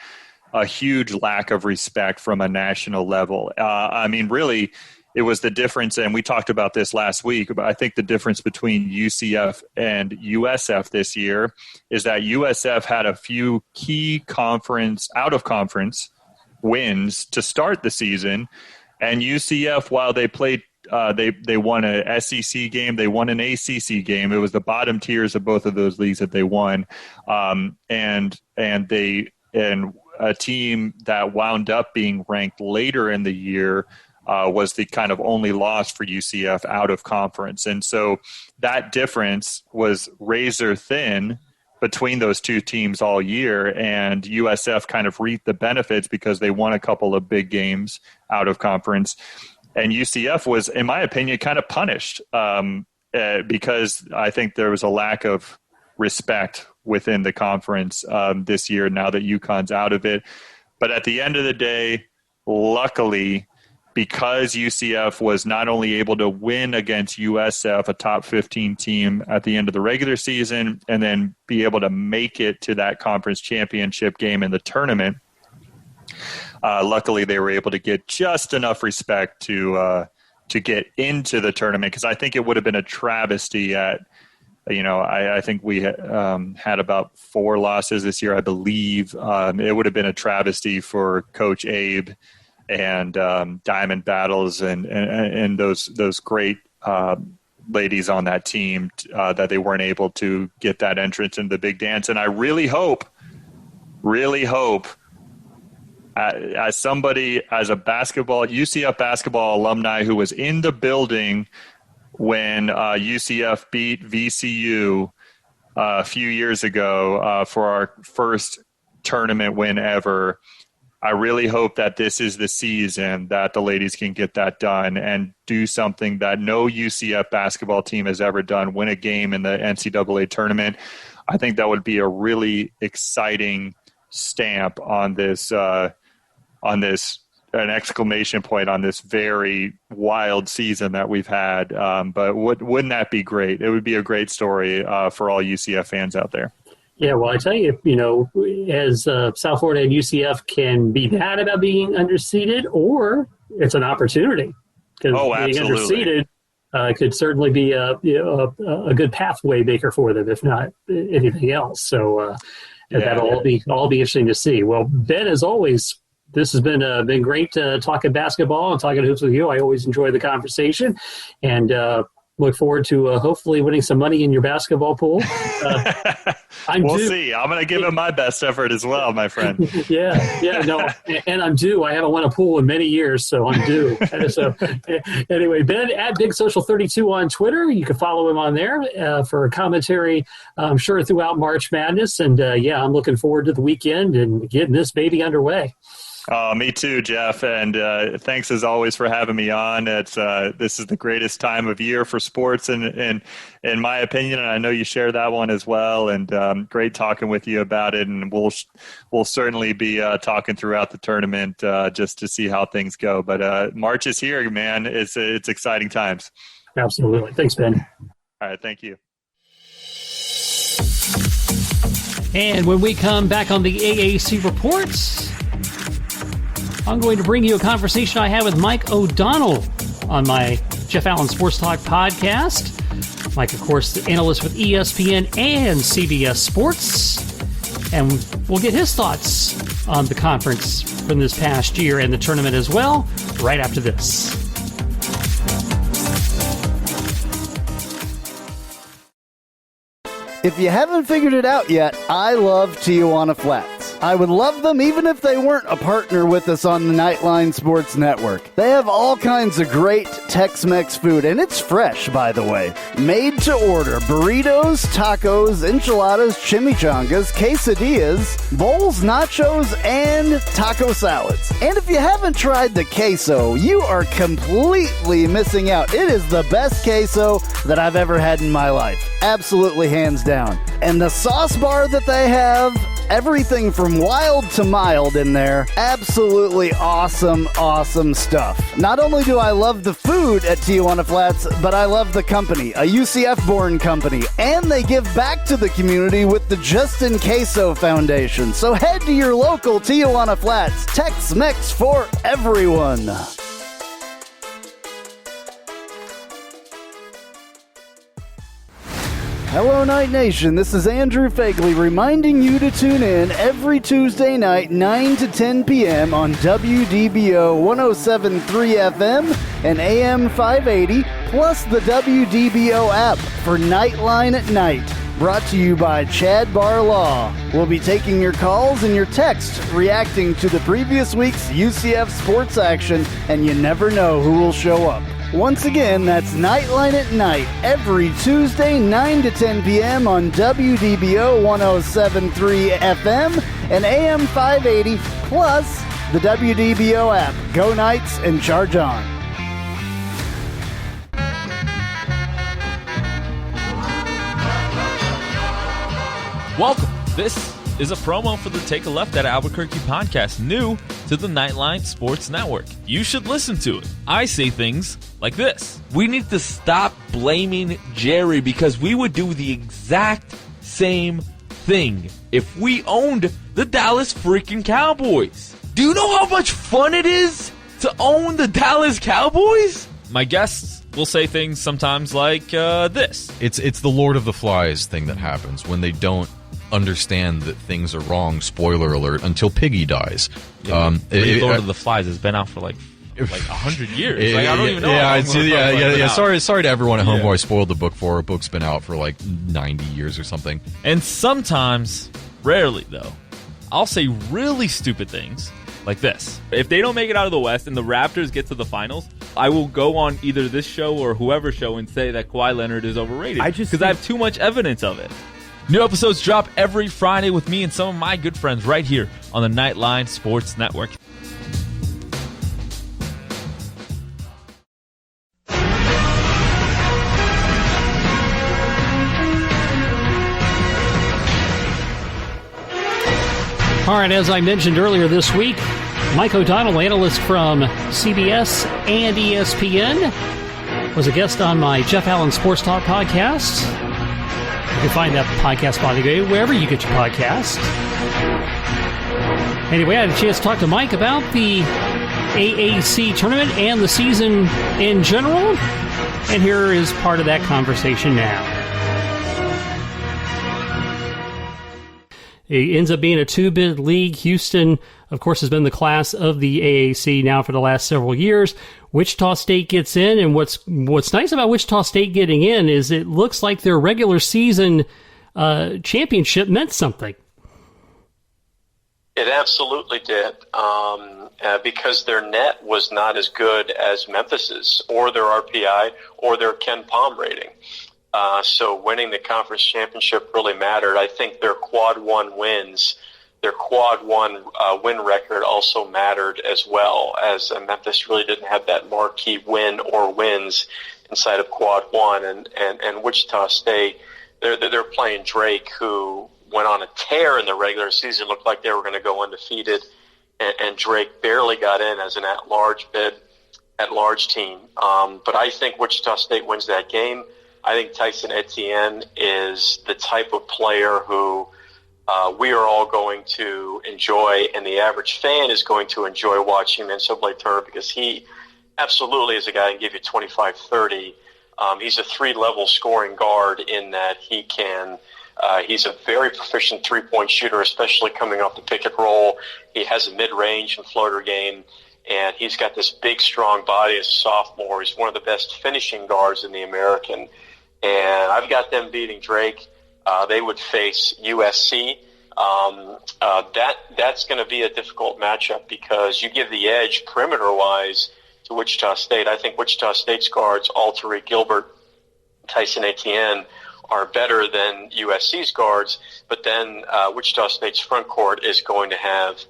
a huge lack of respect from a national level. Really, it was the difference, and we talked about this last week, but I think the difference between UCF and USF this year is that USF had a few key out-of-conference wins to start the season, and UCF, while they played they won an SEC game, they won an ACC game. It was the bottom tiers of both of those leagues that they won, and a team that wound up being ranked later in the year was the kind of only loss for UCF out of conference. And so that difference was razor thin between those two teams all year, and USF kind of reaped the benefits because they won a couple of big games out of conference. And UCF was, in my opinion, kind of punished because I think there was a lack of respect within the conference this year now that UConn's out of it. But at the end of the day, luckily, because UCF was not only able to win against USF, a top 15 team at the end of the regular season, and then be able to make it to that conference championship game in the tournament, luckily they were able to get just enough respect to get into the tournament, because I think it would have been a travesty at, I think we had about 4 losses this year, I believe. It would have been a travesty for Coach Abe and Diamond Battles and those great ladies on that team that they weren't able to get that entrance into the big dance. And I really hope, as somebody, as a UCF basketball alumni who was in the building when UCF beat VCU a few years ago for our first tournament win ever, I really hope that this is the season that the ladies can get that done and do something that no UCF basketball team has ever done, win a game in the NCAA tournament. I think that would be a really exciting stamp on this, an exclamation point on this very wild season that we've had. But wouldn't that be great? It would be a great story for all UCF fans out there. Yeah, well, I tell you, as South Florida and UCF can be bad about being underseeded, or it's an opportunity. Because being underseeded could certainly be a good pathway maker for them, if not anything else. So that'll all be interesting to see. Well, Ben, as always, this has been great talking basketball and talking hoops with you. I always enjoy the conversation, and look forward to hopefully winning some money in your basketball pool. We'll see. I'm going to give it my best effort as well, my friend. And I'm due. I haven't won a pool in many years, so I'm due. So anyway, Ben at Big Social 32 on Twitter. You can follow him on there for commentary, I'm sure, throughout March Madness. And I'm looking forward to the weekend and getting this baby underway. Me too, Jeff. And thanks as always for having me on. This is the greatest time of year for sports, in my opinion, and I know you share that one as well. And great talking with you about it. And we'll certainly be talking throughout the tournament just to see how things go. But March is here, man. It's exciting times. Absolutely. Thanks, Ben. All right. Thank you. And when we come back on the AAC Reports, I'm going to bring you a conversation I had with Mike O'Donnell on my Jeff Allen Sports Talk podcast. Mike, of course, the analyst with ESPN and CBS Sports. And we'll get his thoughts on the conference from this past year and the tournament as well, right after this. If you haven't figured it out yet, I love Tijuana Flats. I would love them even if they weren't a partner with us on the Knightline Sports Network. They have all kinds of great Tex-Mex food, and it's fresh, by the way. Made to order burritos, tacos, enchiladas, chimichangas, quesadillas, bowls, nachos, and taco salads. And if you haven't tried the queso, you are completely missing out. It is the best queso that I've ever had in my life. Absolutely hands down. And the sauce bar that they have, everything from wild to mild in there. Absolutely awesome, awesome stuff. Not only do I love the food at Tijuana Flats, but I love the company, a UCF-born company. And they give back to the community with the Justin Queso Foundation. So head to your local Tijuana Flats. Tex-Mex for everyone. Hello, Night Nation. This is Andrew Fagley reminding you to tune in every Tuesday night, 9 to 10 p.m. on WDBO 107.3 FM and AM 580, plus the WDBO app for Knightline at Night. Brought to you by Chad Bar Law. We'll be taking your calls and your texts reacting to the previous week's UCF sports action, and you never know who will show up. Once again, that's Knightline at Night, every Tuesday, 9 to 10 p.m. on WDBO 107.3 FM and AM 580, plus the WDBO app. Go Knights and charge on. Welcome. This is a promo for the Take a Left at Albuquerque podcast, new to the Knightline Sports Network. You should listen to it. I say things like this. We need to stop blaming Jerry because we would do the exact same thing if we owned the Dallas freaking Cowboys. Do you know how much fun it is to own the Dallas Cowboys? My guests will say things sometimes like this. It's the Lord of the Flies thing that happens when they don't understand that things are wrong. Spoiler alert, until Piggy dies. Lord of the Flies has been out for like 100 years. I don't even know. Yeah. Sorry to everyone at home who I spoiled the book for. A book's been out for like 90 years or something. And sometimes, rarely though, I'll say really stupid things like this. If they don't make it out of the West and the Raptors get to the finals, I will go on either this show or whoever's show and say that Kawhi Leonard is overrated because I have too much evidence of it. New episodes drop every Friday with me and some of my good friends right here on the Knightline Sports Network. All right, as I mentioned earlier this week, Mike O'Donnell, analyst from CBS and ESPN, was a guest on my Jeff Allen Sports Talk podcast. You can find that podcast, by the way, wherever you get your podcast. Anyway, I had a chance to talk to Mike about the AAC Tournament and the season in general, and here is part of that conversation now. It ends up being a two-bid league. Houston, of course, has been the class of the AAC now for the last several years. Wichita State gets in, and what's nice about Wichita State getting in is it looks like their regular season championship meant something. It absolutely did, because their net was not as good as Memphis's, or their RPI, or their Ken Palm rating. So winning the conference championship really mattered. I think their quad one wins, their quad one win record also mattered as well, as Memphis really didn't have that marquee win or wins inside of quad one. And Wichita State, they're playing Drake, who went on a tear in the regular season, looked like they were going to go undefeated, and Drake barely got in as an at-large team. But I think Wichita State wins that game. I think Tyson Etienne is the type of player who we are all going to enjoy, and the average fan is going to enjoy watching the NCAA tournament because he absolutely is a guy who can give you 25, 30. He's a three-level scoring guard in that he can he's a very proficient three-point shooter, especially coming off the pick and roll. He has a mid-range and floater game, and he's got this big, strong body as a sophomore. He's one of the best finishing guards in the American. And I've got them beating Drake. They would face USC. That's going to be a difficult matchup because you give the edge perimeter-wise to Wichita State. I think Wichita State's guards, Altery Gilbert, Tyson Etienne, are better than USC's guards. But then Wichita State's front court is going to have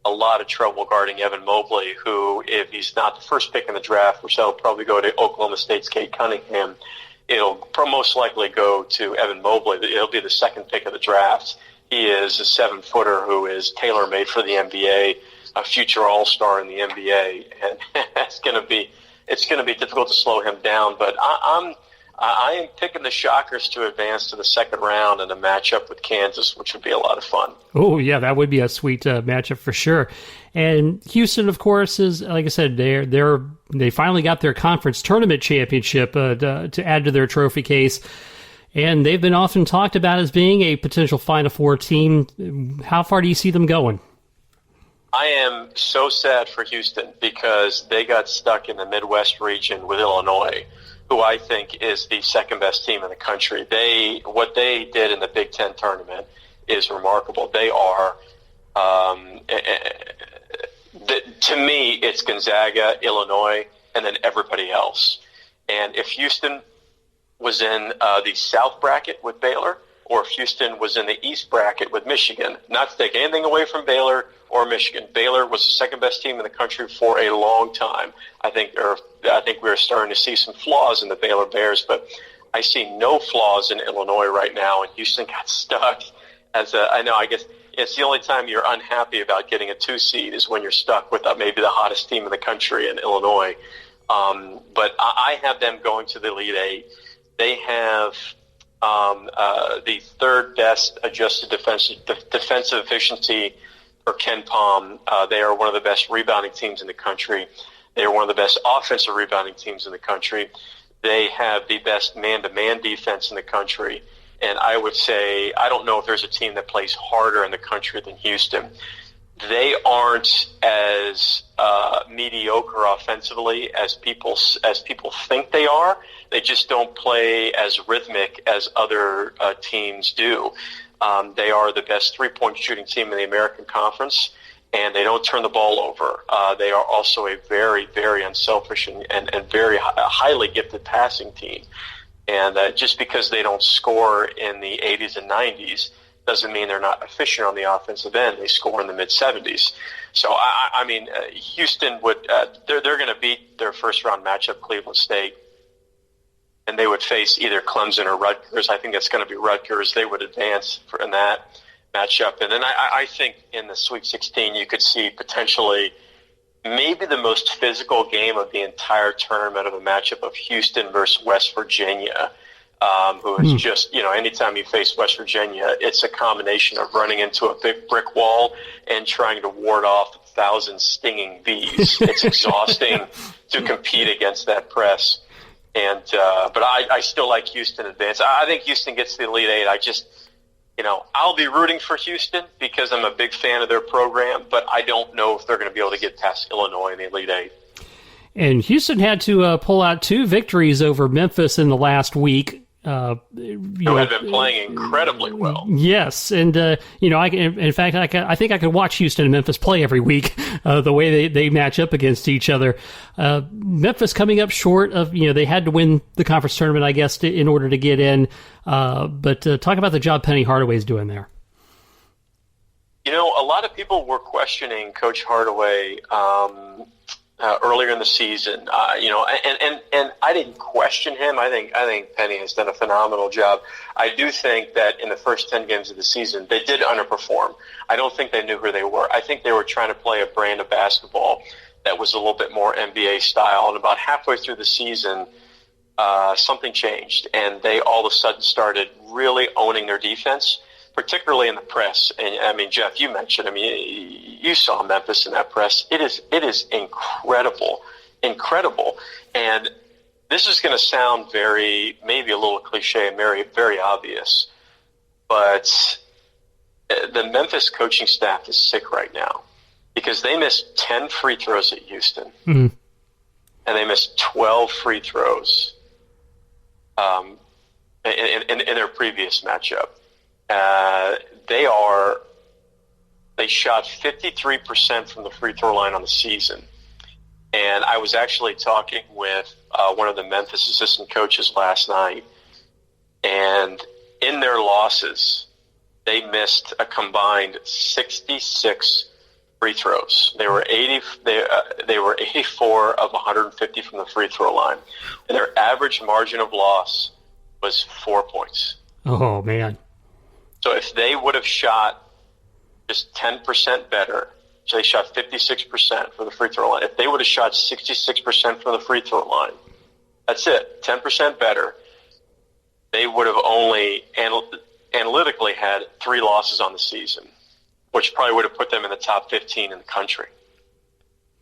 a lot of trouble guarding Evan Mobley, who, if he's not the first pick in the draft, which that'll probably go to Oklahoma State's Kate Cunningham, it'll most likely go to Evan Mobley. It'll be the second pick of the draft. He is a 7-footer who is tailor-made for the NBA, a future all-star in the NBA, and it's going to be difficult to slow him down. But I am picking the Shockers to advance to the second round in a matchup with Kansas, which would be a lot of fun. Oh yeah, that would be a sweet matchup for sure. And Houston, of course, is, like I said, they finally got their conference tournament championship to add to their trophy case, and they've been often talked about as being a potential Final Four team. How far do you see them going? I am so sad for Houston because they got stuck in the Midwest region with Illinois, who I think is the second best team in the country. What they did in the Big Ten tournament is remarkable. They are, to me, it's Gonzaga, Illinois, and then everybody else. And if Houston was in the South bracket with Baylor, or if Houston was in the East bracket with Michigan, not to take anything away from Baylor or Michigan, Baylor was the second best team in the country for a long time. I think we're starting to see some flaws in the Baylor Bears, but I see no flaws in Illinois right now, and Houston got stuck I guess it's the only time you're unhappy about getting a 2 seed is when you're stuck with maybe the hottest team in the country in Illinois. But I have them going to the Elite Eight. They have the third best adjusted defensive efficiency for Ken Palm. They are one of the best rebounding teams in the country. They are one of the best offensive rebounding teams in the country. They have the best man-to-man defense in the country. And I would say, I don't know if there's a team that plays harder in the country than Houston. They aren't as mediocre offensively as people think they are. They just don't play as rhythmic as other teams do. They are the best three-point shooting team in the American Conference, and they don't turn the ball over. They are also a very, very unselfish and very highly gifted passing team. And just because they don't score in the 80s and 90s doesn't mean they're not efficient on the offensive end. They score in the mid-70s. So, I mean, Houston would they're going to beat their first-round matchup, Cleveland State, and they would face either Clemson or Rutgers. I think that's going to be Rutgers. They would advance in that matchup. And then I think in the Sweet 16 you could see potentially maybe the most physical game of the entire tournament of a matchup of Houston versus West Virginia, who is just, anytime you face West Virginia, it's a combination of running into a big brick wall and trying to ward off 1,000 stinging bees. It's exhausting to compete against that press. And but I still like Houston advance. I think Houston gets to the Elite Eight. I'll be rooting for Houston because I'm a big fan of their program, but I don't know if they're going to be able to get past Illinois in the Elite Eight. And Houston had to pull out 2 victories over Memphis in the last week. Who had been playing incredibly well. Yes, and I think I could watch Houston and Memphis play every week. The way they match up against each other. Memphis coming up short of they had to win the conference tournament, I guess, in order to get in. But talk about the job Penny Hardaway's doing there. A lot of people were questioning Coach Hardaway earlier in the season, and I didn't question him. I think Penny has done a phenomenal job. I do think that in the first 10 games of the season, they did underperform. I don't think they knew who they were. I think they were trying to play a brand of basketball that was a little bit more NBA style. And about halfway through the season, something changed, and they all of a sudden started really owning their defense, particularly in the press. And I mean, Jeff, you mentioned, you saw Memphis in that press. It is incredible. And this is going to sound maybe a little cliche and very, very obvious, but the Memphis coaching staff is sick right now because they missed 10 free throws at Houston, and they missed 12 free throws in their previous matchup. They shot 53% from the free throw line on the season. And I was actually talking with one of the Memphis assistant coaches last night, and in their losses, they missed a combined 66 free throws. They were 84 of 150 from the free throw line, and their average margin of loss was 4 points. Oh man! So if they would have shot just 10% better, so they shot 56% from the free throw line. If they would have shot 66% from the free throw line, that's it, 10% better, they would have only analytically had 3 losses on the season, which probably would have put them in the top 15 in the country.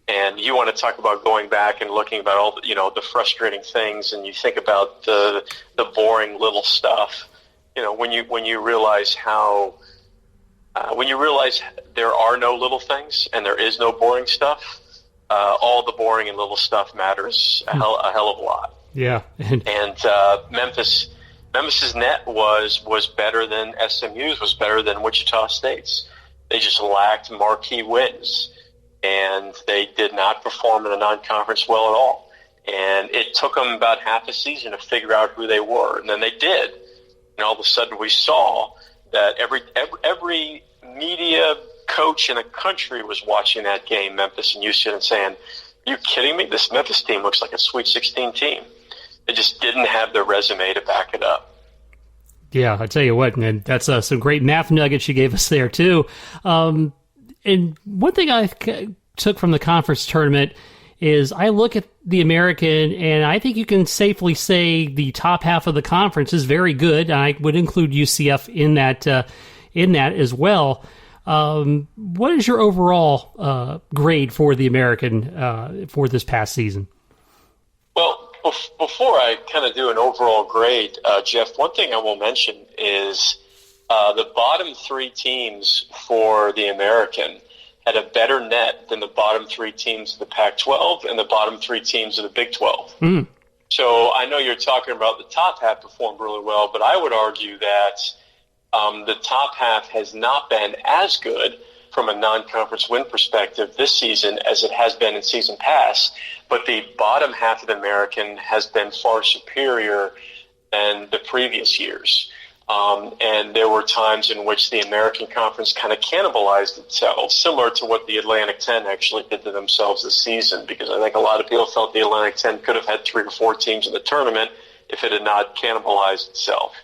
And you want to talk about going back and looking about all the frustrating things, and you think about the boring little stuff. When you realize there are no little things and there is no boring stuff, all the boring and little stuff matters a hell of a lot. Yeah. And Memphis's net was better than SMU's, was better than Wichita State's. They just lacked marquee wins, and they did not perform in the non-conference well at all. And it took them about half a season to figure out who they were, and then they did. And all of a sudden we saw that every media coach in the country was watching that game, Memphis and Houston, and saying, "Are you kidding me? This Memphis team looks like a Sweet 16 team." They just didn't have the resume to back it up. Yeah, I tell you what, and that's some great math nuggets you gave us there, too. And one thing I took from the conference tournament is I look at the American, and I think you can safely say the top half of the conference is very good. I would include UCF in that as well. What is your overall grade for the American for this past season? Well, before I kind of do an overall grade, Jeff, one thing I will mention is the bottom three teams for the American had a better net than the bottom three teams of the Pac-12 and the bottom three teams of the Big 12. Mm. So I know you're talking about the top half performed really well, but I would argue that the top half has not been as good from a non-conference win perspective this season as it has been in season past, but the bottom half of the American has been far superior than the previous years. And there were times in which the American Conference kind of cannibalized itself, similar to what the Atlantic 10 actually did to themselves this season, because I think a lot of people felt the Atlantic 10 could have had 3 or 4 teams in the tournament if it had not cannibalized itself.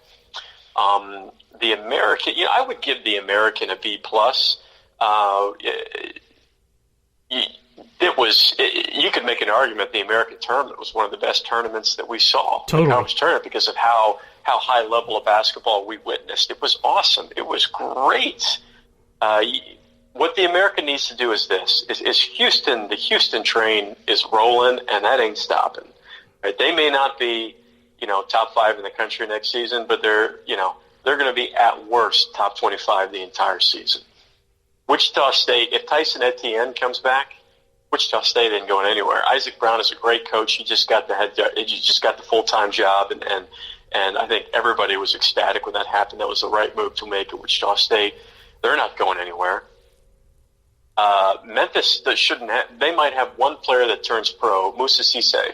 The American, I would give the American a B+. You could make an argument the American tournament was one of the best tournaments that we saw. Totally. The conference tournament, because of how high level of basketball we witnessed. It was awesome. It was great. What the American needs to do is this: is Houston. The Houston train is rolling, and that ain't stopping. Right? They may not be, top 5 in the country next season, but they're going to be at worst top 25 the entire season. Wichita State, if Tyson Etienne comes back, Wichita State ain't going anywhere. Isaac Brown is a great coach. He just got the full-time job, and I think everybody was ecstatic when that happened. That was the right move to make at Wichita State. They're not going anywhere. Memphis they might have one player that turns pro, Moussa Cisse.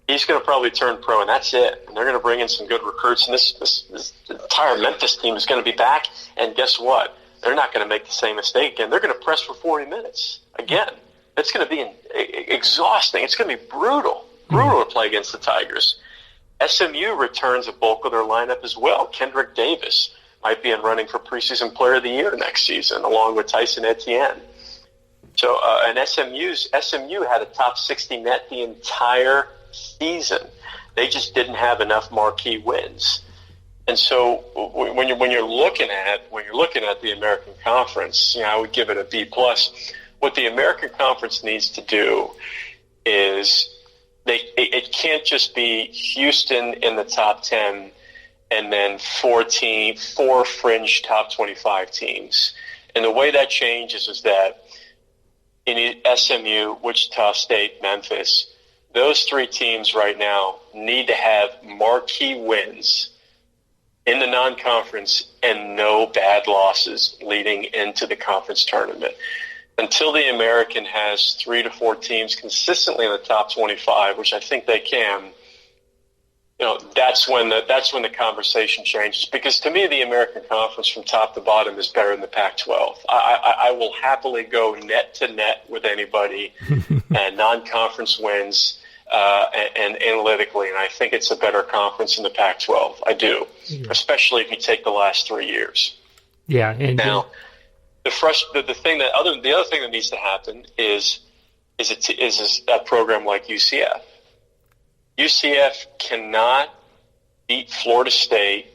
He's going to probably turn pro, and that's it. And they're going to bring in some good recruits, and this entire Memphis team is going to be back. And guess what? They're not going to make the same mistake again. They're going to press for 40 minutes again. It's going to be exhausting. It's going to be brutal to play against the Tigers. SMU returns a bulk of their lineup as well. Kendrick Davis might be in running for preseason player of the year next season, along with Tyson Etienne. So, and SMU had a top 60 net the entire season. They just didn't have enough marquee wins. And so, when you're looking at the American Conference, I would give it a B+. What the American Conference needs to do is it can't just be Houston in the top 10 and then 4 fringe top 25 teams. And the way that changes is that in SMU, Wichita State, Memphis, those 3 teams right now need to have marquee wins in the non-conference and no bad losses leading into the conference tournament. Until the American has 3 to 4 teams consistently in the top 25, which I think they can, that's when the conversation changes. Because to me, the American Conference from top to bottom is better than the Pac-12. I will happily go net to net with anybody and non-conference wins and analytically, and I think it's a better conference than the Pac-12. I do, especially if you take the last 3 years. Yeah, and now. The other thing that needs to happen is a program like UCF. UCF cannot beat Florida State,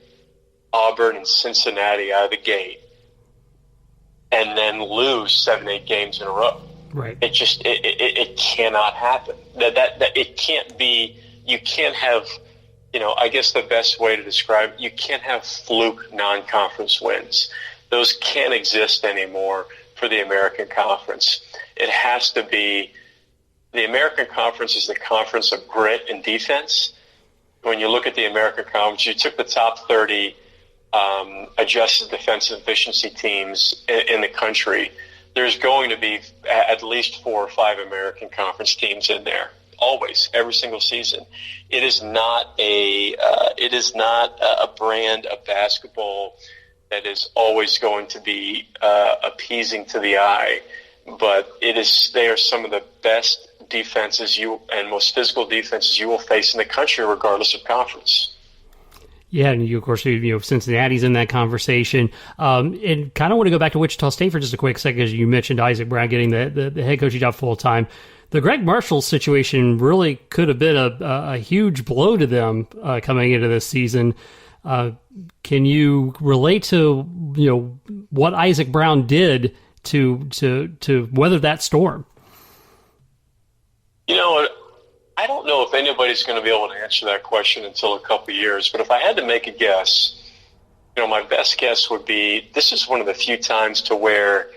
Auburn, and Cincinnati out of the gate, and then lose 7-8 games in a row. Right. It cannot happen. That it can't be. You can't have. I guess the best way to describe it, you can't have fluke non-conference wins. Those can't exist anymore for the American Conference. It has to be the American Conference is the conference of grit and defense. When you look at the American Conference, you took the top 30 adjusted defensive efficiency teams in the country. There's going to be at least 4 or 5 American Conference teams in there. Always, every single season. It is not a brand of basketball that is always going to be appeasing to the eye, but they are some of the best defenses and most physical defenses you will face in the country, regardless of conference. Yeah, and of course, Cincinnati's in that conversation. And kind of want to go back to Wichita State for just a quick second, because you mentioned Isaac Brown getting the head coaching job full time. The Greg Marshall situation really could have been a huge blow to them coming into this season. Can you relate to what Isaac Brown did to weather that storm? I don't know if anybody's going to be able to answer that question until a couple of years, but if I had to make a guess, my best guess would be this is one of the few times to where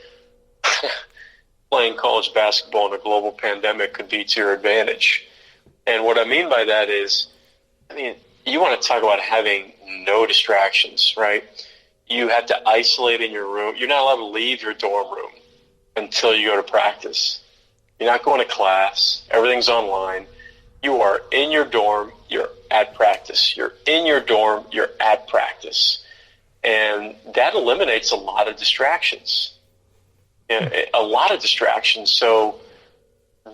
playing college basketball in a global pandemic could be to your advantage. And what I mean by that is, you want to talk about having no distractions, right? You have to isolate in your room. You're not allowed to leave your dorm room until you go to practice. You're not going to class. Everything's online. You are in your dorm, you're at practice. You're in your dorm, you're at practice. And that eliminates a lot of distractions. A lot of distractions. So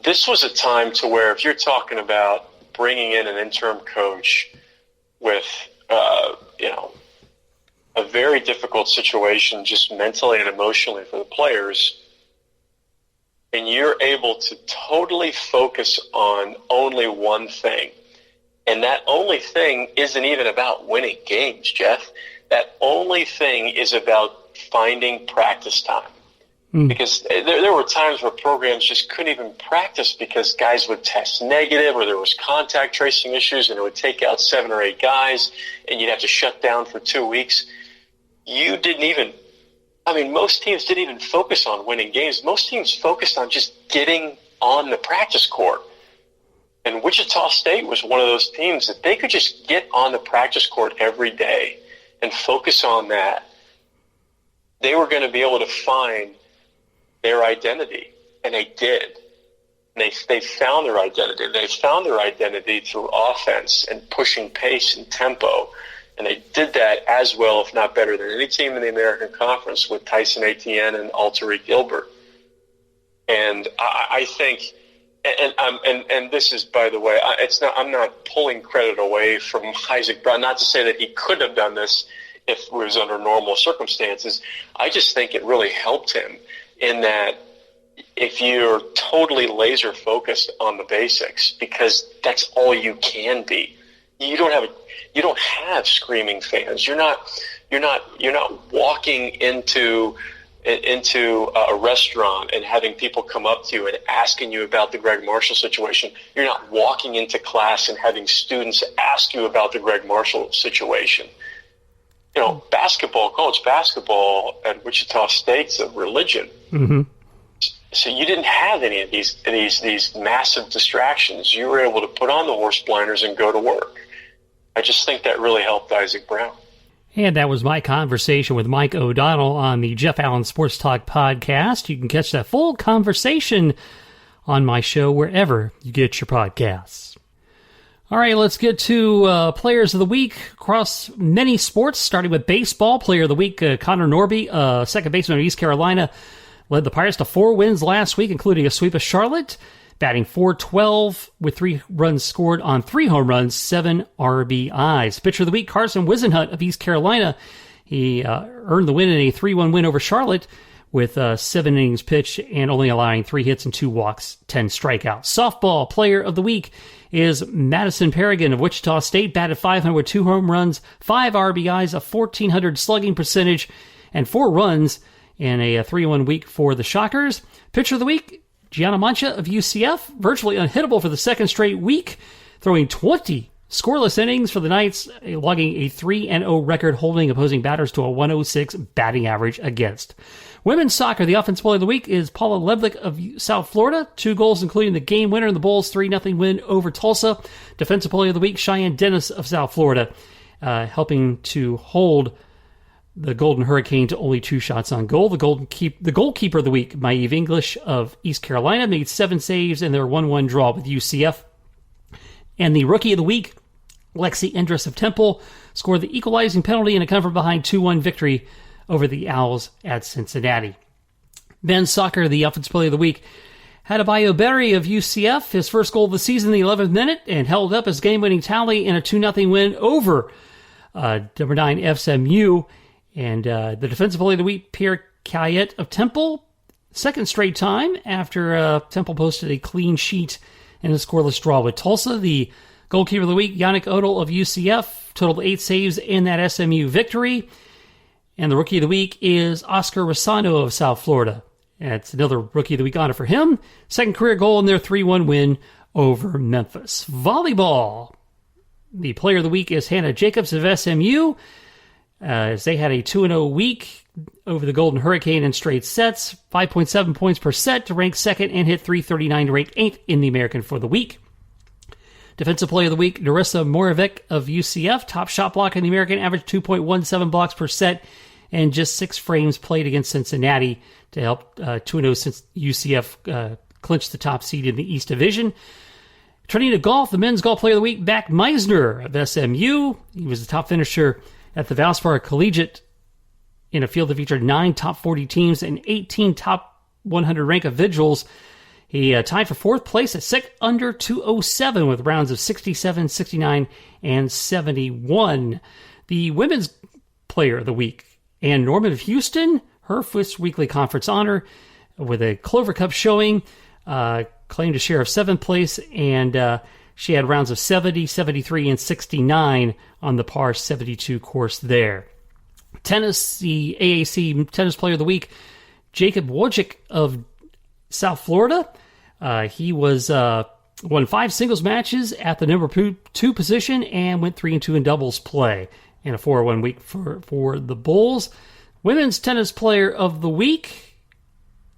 this was a time to where if you're talking about bringing in an interim coach with, a very difficult situation just mentally and emotionally for the players, and you're able to totally focus on only one thing. And that only thing isn't even about winning games, Jeff. That only thing is about finding practice time. Because there were times where programs just couldn't even practice because guys would test negative, or there was contact tracing issues, and it would take out 7 or 8 guys, and you'd have to shut down for 2 weeks. Most teams didn't even focus on winning games. Most teams focused on just getting on the practice court. And Wichita State was one of those teams that they could just get on the practice court every day and focus on that. They were going to be able to find their identity, and they did. And they found their identity. They found their identity through offense and pushing pace and tempo. And they did that as well, if not better, than any team in the American Conference with Tyson Etienne and Alterique Gilbert. And I think, and this is, by the way, I'm not pulling credit away from Isaac Brown. Not to say that he could have done this if it was under normal circumstances. I just think it really helped him in that if you're totally laser focused on the basics, because that's all you can be. You don't have screaming fans. You're not walking into a restaurant and having people come up to you and asking you about the Greg Marshall situation. You're not walking into class and having students ask you about the Greg Marshall situation. College basketball at Wichita State's a religion. Mm-hmm. So you didn't have any of these massive distractions. You were able to put on the horse blinders and go to work. I just think that really helped Isaac Brown. And that was my conversation with Mike O'Donnell on the Jeff Allen Sports Talk podcast. You can catch that full conversation on my show wherever you get your podcasts. All right, let's get to Players of the Week across many sports, starting with baseball. Player of the Week, Connor Norby, second baseman of East Carolina, led the Pirates to 4 wins last week, including a sweep of Charlotte, batting .412 with 3 runs scored on 3 home runs, 7 RBIs. Pitcher of the Week, Carson Wisenhunt of East Carolina. He earned the win in a 3-1 win over Charlotte with 7 innings pitched and only allowing 3 hits and 2 walks, 10 strikeouts. Softball Player of the Week is Madison Perrigan of Wichita State, batted .500 with 2 home runs, 5 RBIs, a .400 slugging percentage, and 4 runs in a 3-1 week for the Shockers. Pitcher of the Week, Gianna Mancha of UCF, virtually unhittable for the second straight week, throwing 20 scoreless innings for the Knights, logging a 3-0 record, holding opposing batters to a 106 batting average against. Women's soccer, the offensive player of the week is Paula Leblich of South Florida. 2 goals, including the game winner in the Bulls' 3-0 win over Tulsa. Defensive player of the week, Cheyenne Dennis of South Florida, helping to hold the Golden Hurricane to only 2 shots on goal. The goalkeeper of the week, Maeve English of East Carolina, made 7 saves in their 1-1 draw with UCF. And the rookie of the week, Lexi Endress of Temple, scored the equalizing penalty in a come-from-behind 2-1 victory over the Owls at Cincinnati. Men's soccer, the offensive player of the week, had Adebayo Berry of UCF, his first goal of the season in the 11th minute, and held up his game-winning tally in a 2-0 win over Number 9, SMU. And the Defensive Player of the Week, Pierre Cayette of Temple. Second straight time after Temple posted a clean sheet in a scoreless draw with Tulsa. The Goalkeeper of the Week, Yannick Odell of UCF, totaled 8 saves in that SMU victory. And the Rookie of the Week is Oscar Rosano of South Florida. That's another Rookie of the Week honor for him. Second career goal in their 3-1 win over Memphis. Volleyball. The Player of the Week is Hannah Jacobs of SMU, as they had a 2-0 week over the Golden Hurricane in straight sets. 5.7 points per set to rank second and hit .339 to rank 8th in the American for the week. Defensive Player of the Week, Narissa Moravec of UCF. Top shot block in the American, averaged 2.17 blocks per set and just 6 frames played against Cincinnati to help 2-0 since UCF clinched the top seed in the East Division. Turning to golf, the Men's Golf Player of the Week, Mac Meisner of SMU. He was the top finisher at the Valspar Collegiate in a field that featured 9 top 40 teams and 18 top 100 rank individuals. He tied for 4th place at 6 under 207 with rounds of 67, 69, and 71. The Women's Player of the Week, Ann Norman of Houston, her first weekly conference honor with a Clover Cup showing, claimed a share of 7th place, and she had rounds of 70, 73, and 69 on the par 72 course there. Tennis, the AAC Tennis Player of the Week, Jacob Wojcik of South Florida. He won 5 singles matches at the number 2 position and went 3-2 in doubles play in a 4-1 week for the Bulls. Women's Tennis Player of the Week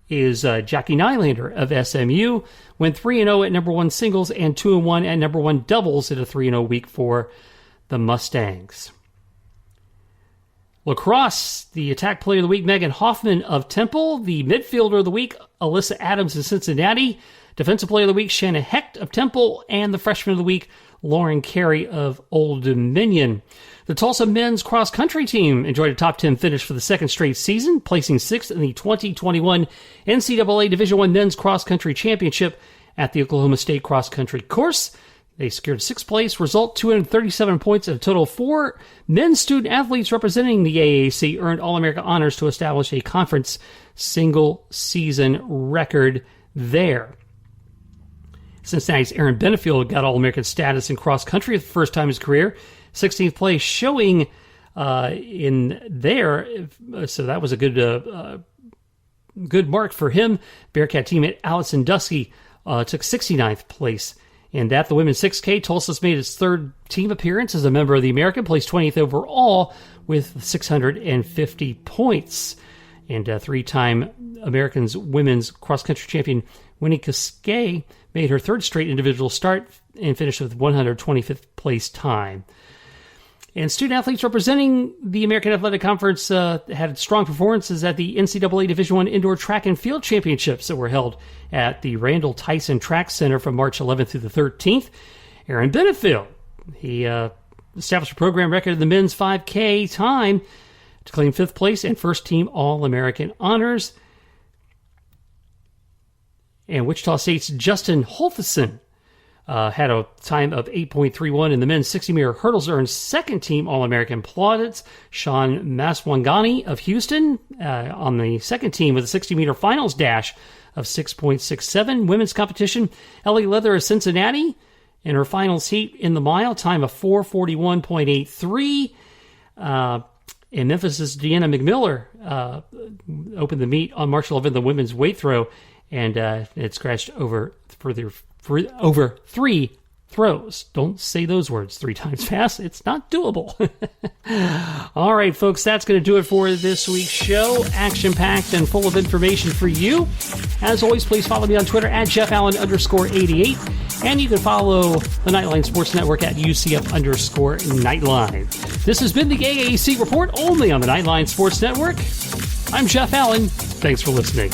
is Jackie Nylander of SMU. Went 3-0 at number 1 singles and 2-1 at number 1 doubles in a 3-0 week for the Mustangs. Lacrosse, the Attack Player of the Week, Megan Hoffman of Temple. The Midfielder of the Week, Alyssa Adams of Cincinnati. Defensive Player of the Week, Shanna Hecht of Temple. And the Freshman of the Week, Lauren Carey of Old Dominion. The Tulsa men's cross-country team enjoyed a top 10 finish for the second straight season, placing 6th in the 2021 NCAA Division I Men's Cross-Country Championship at the Oklahoma State cross-country course. They secured 6th place result, 237 points, and a total of 4 men's student athletes representing the AAC earned All-America honors to establish a conference single-season record there. Cincinnati's Aaron Benefield got All-American status in cross-country for the first time in his career. 16th place showing in there, so that was a good mark for him. Bearcat teammate Allison Dusky took 69th place. And at the women's 6K, Tulsa's made its 3rd team appearance as a member of the American, placed 20th overall with 650 points. And 3-time Americans women's cross-country champion Winnie Casquet made her 3rd straight individual start and finished with 125th place time. And student athletes representing the American Athletic Conference had strong performances at the NCAA Division I Indoor Track and Field Championships that were held at the Randall Tyson Track Center from March 11th through the 13th. Aaron Benefield, he established a program record in the men's 5K time to claim 5th place and first team All-American honors. And Wichita State's Justin Holfison had a time of 8.31 in the men's 60-meter hurdles, earned 2nd team All-American plaudits. Sean Maswangani of Houston on the 2nd team with a 60-meter finals dash of 6.67. Women's competition, Ellie Leather of Cincinnati in her finals heat in the mile, time of 4:41.83. And Memphis' Deanna McMiller opened the meet on March 11th, the women's weight throw, and it scratched over 3 throws. Don't say those words 3 times fast. It's not doable. All right, folks, that's going to do it for this week's show. Action-packed and full of information for you. As always, please follow me on Twitter at JeffAllen_88. And you can follow the Knightline Sports Network at UCF_Knightline. This has been the AAC Report, only on the Knightline Sports Network. I'm Jeff Allen. Thanks for listening.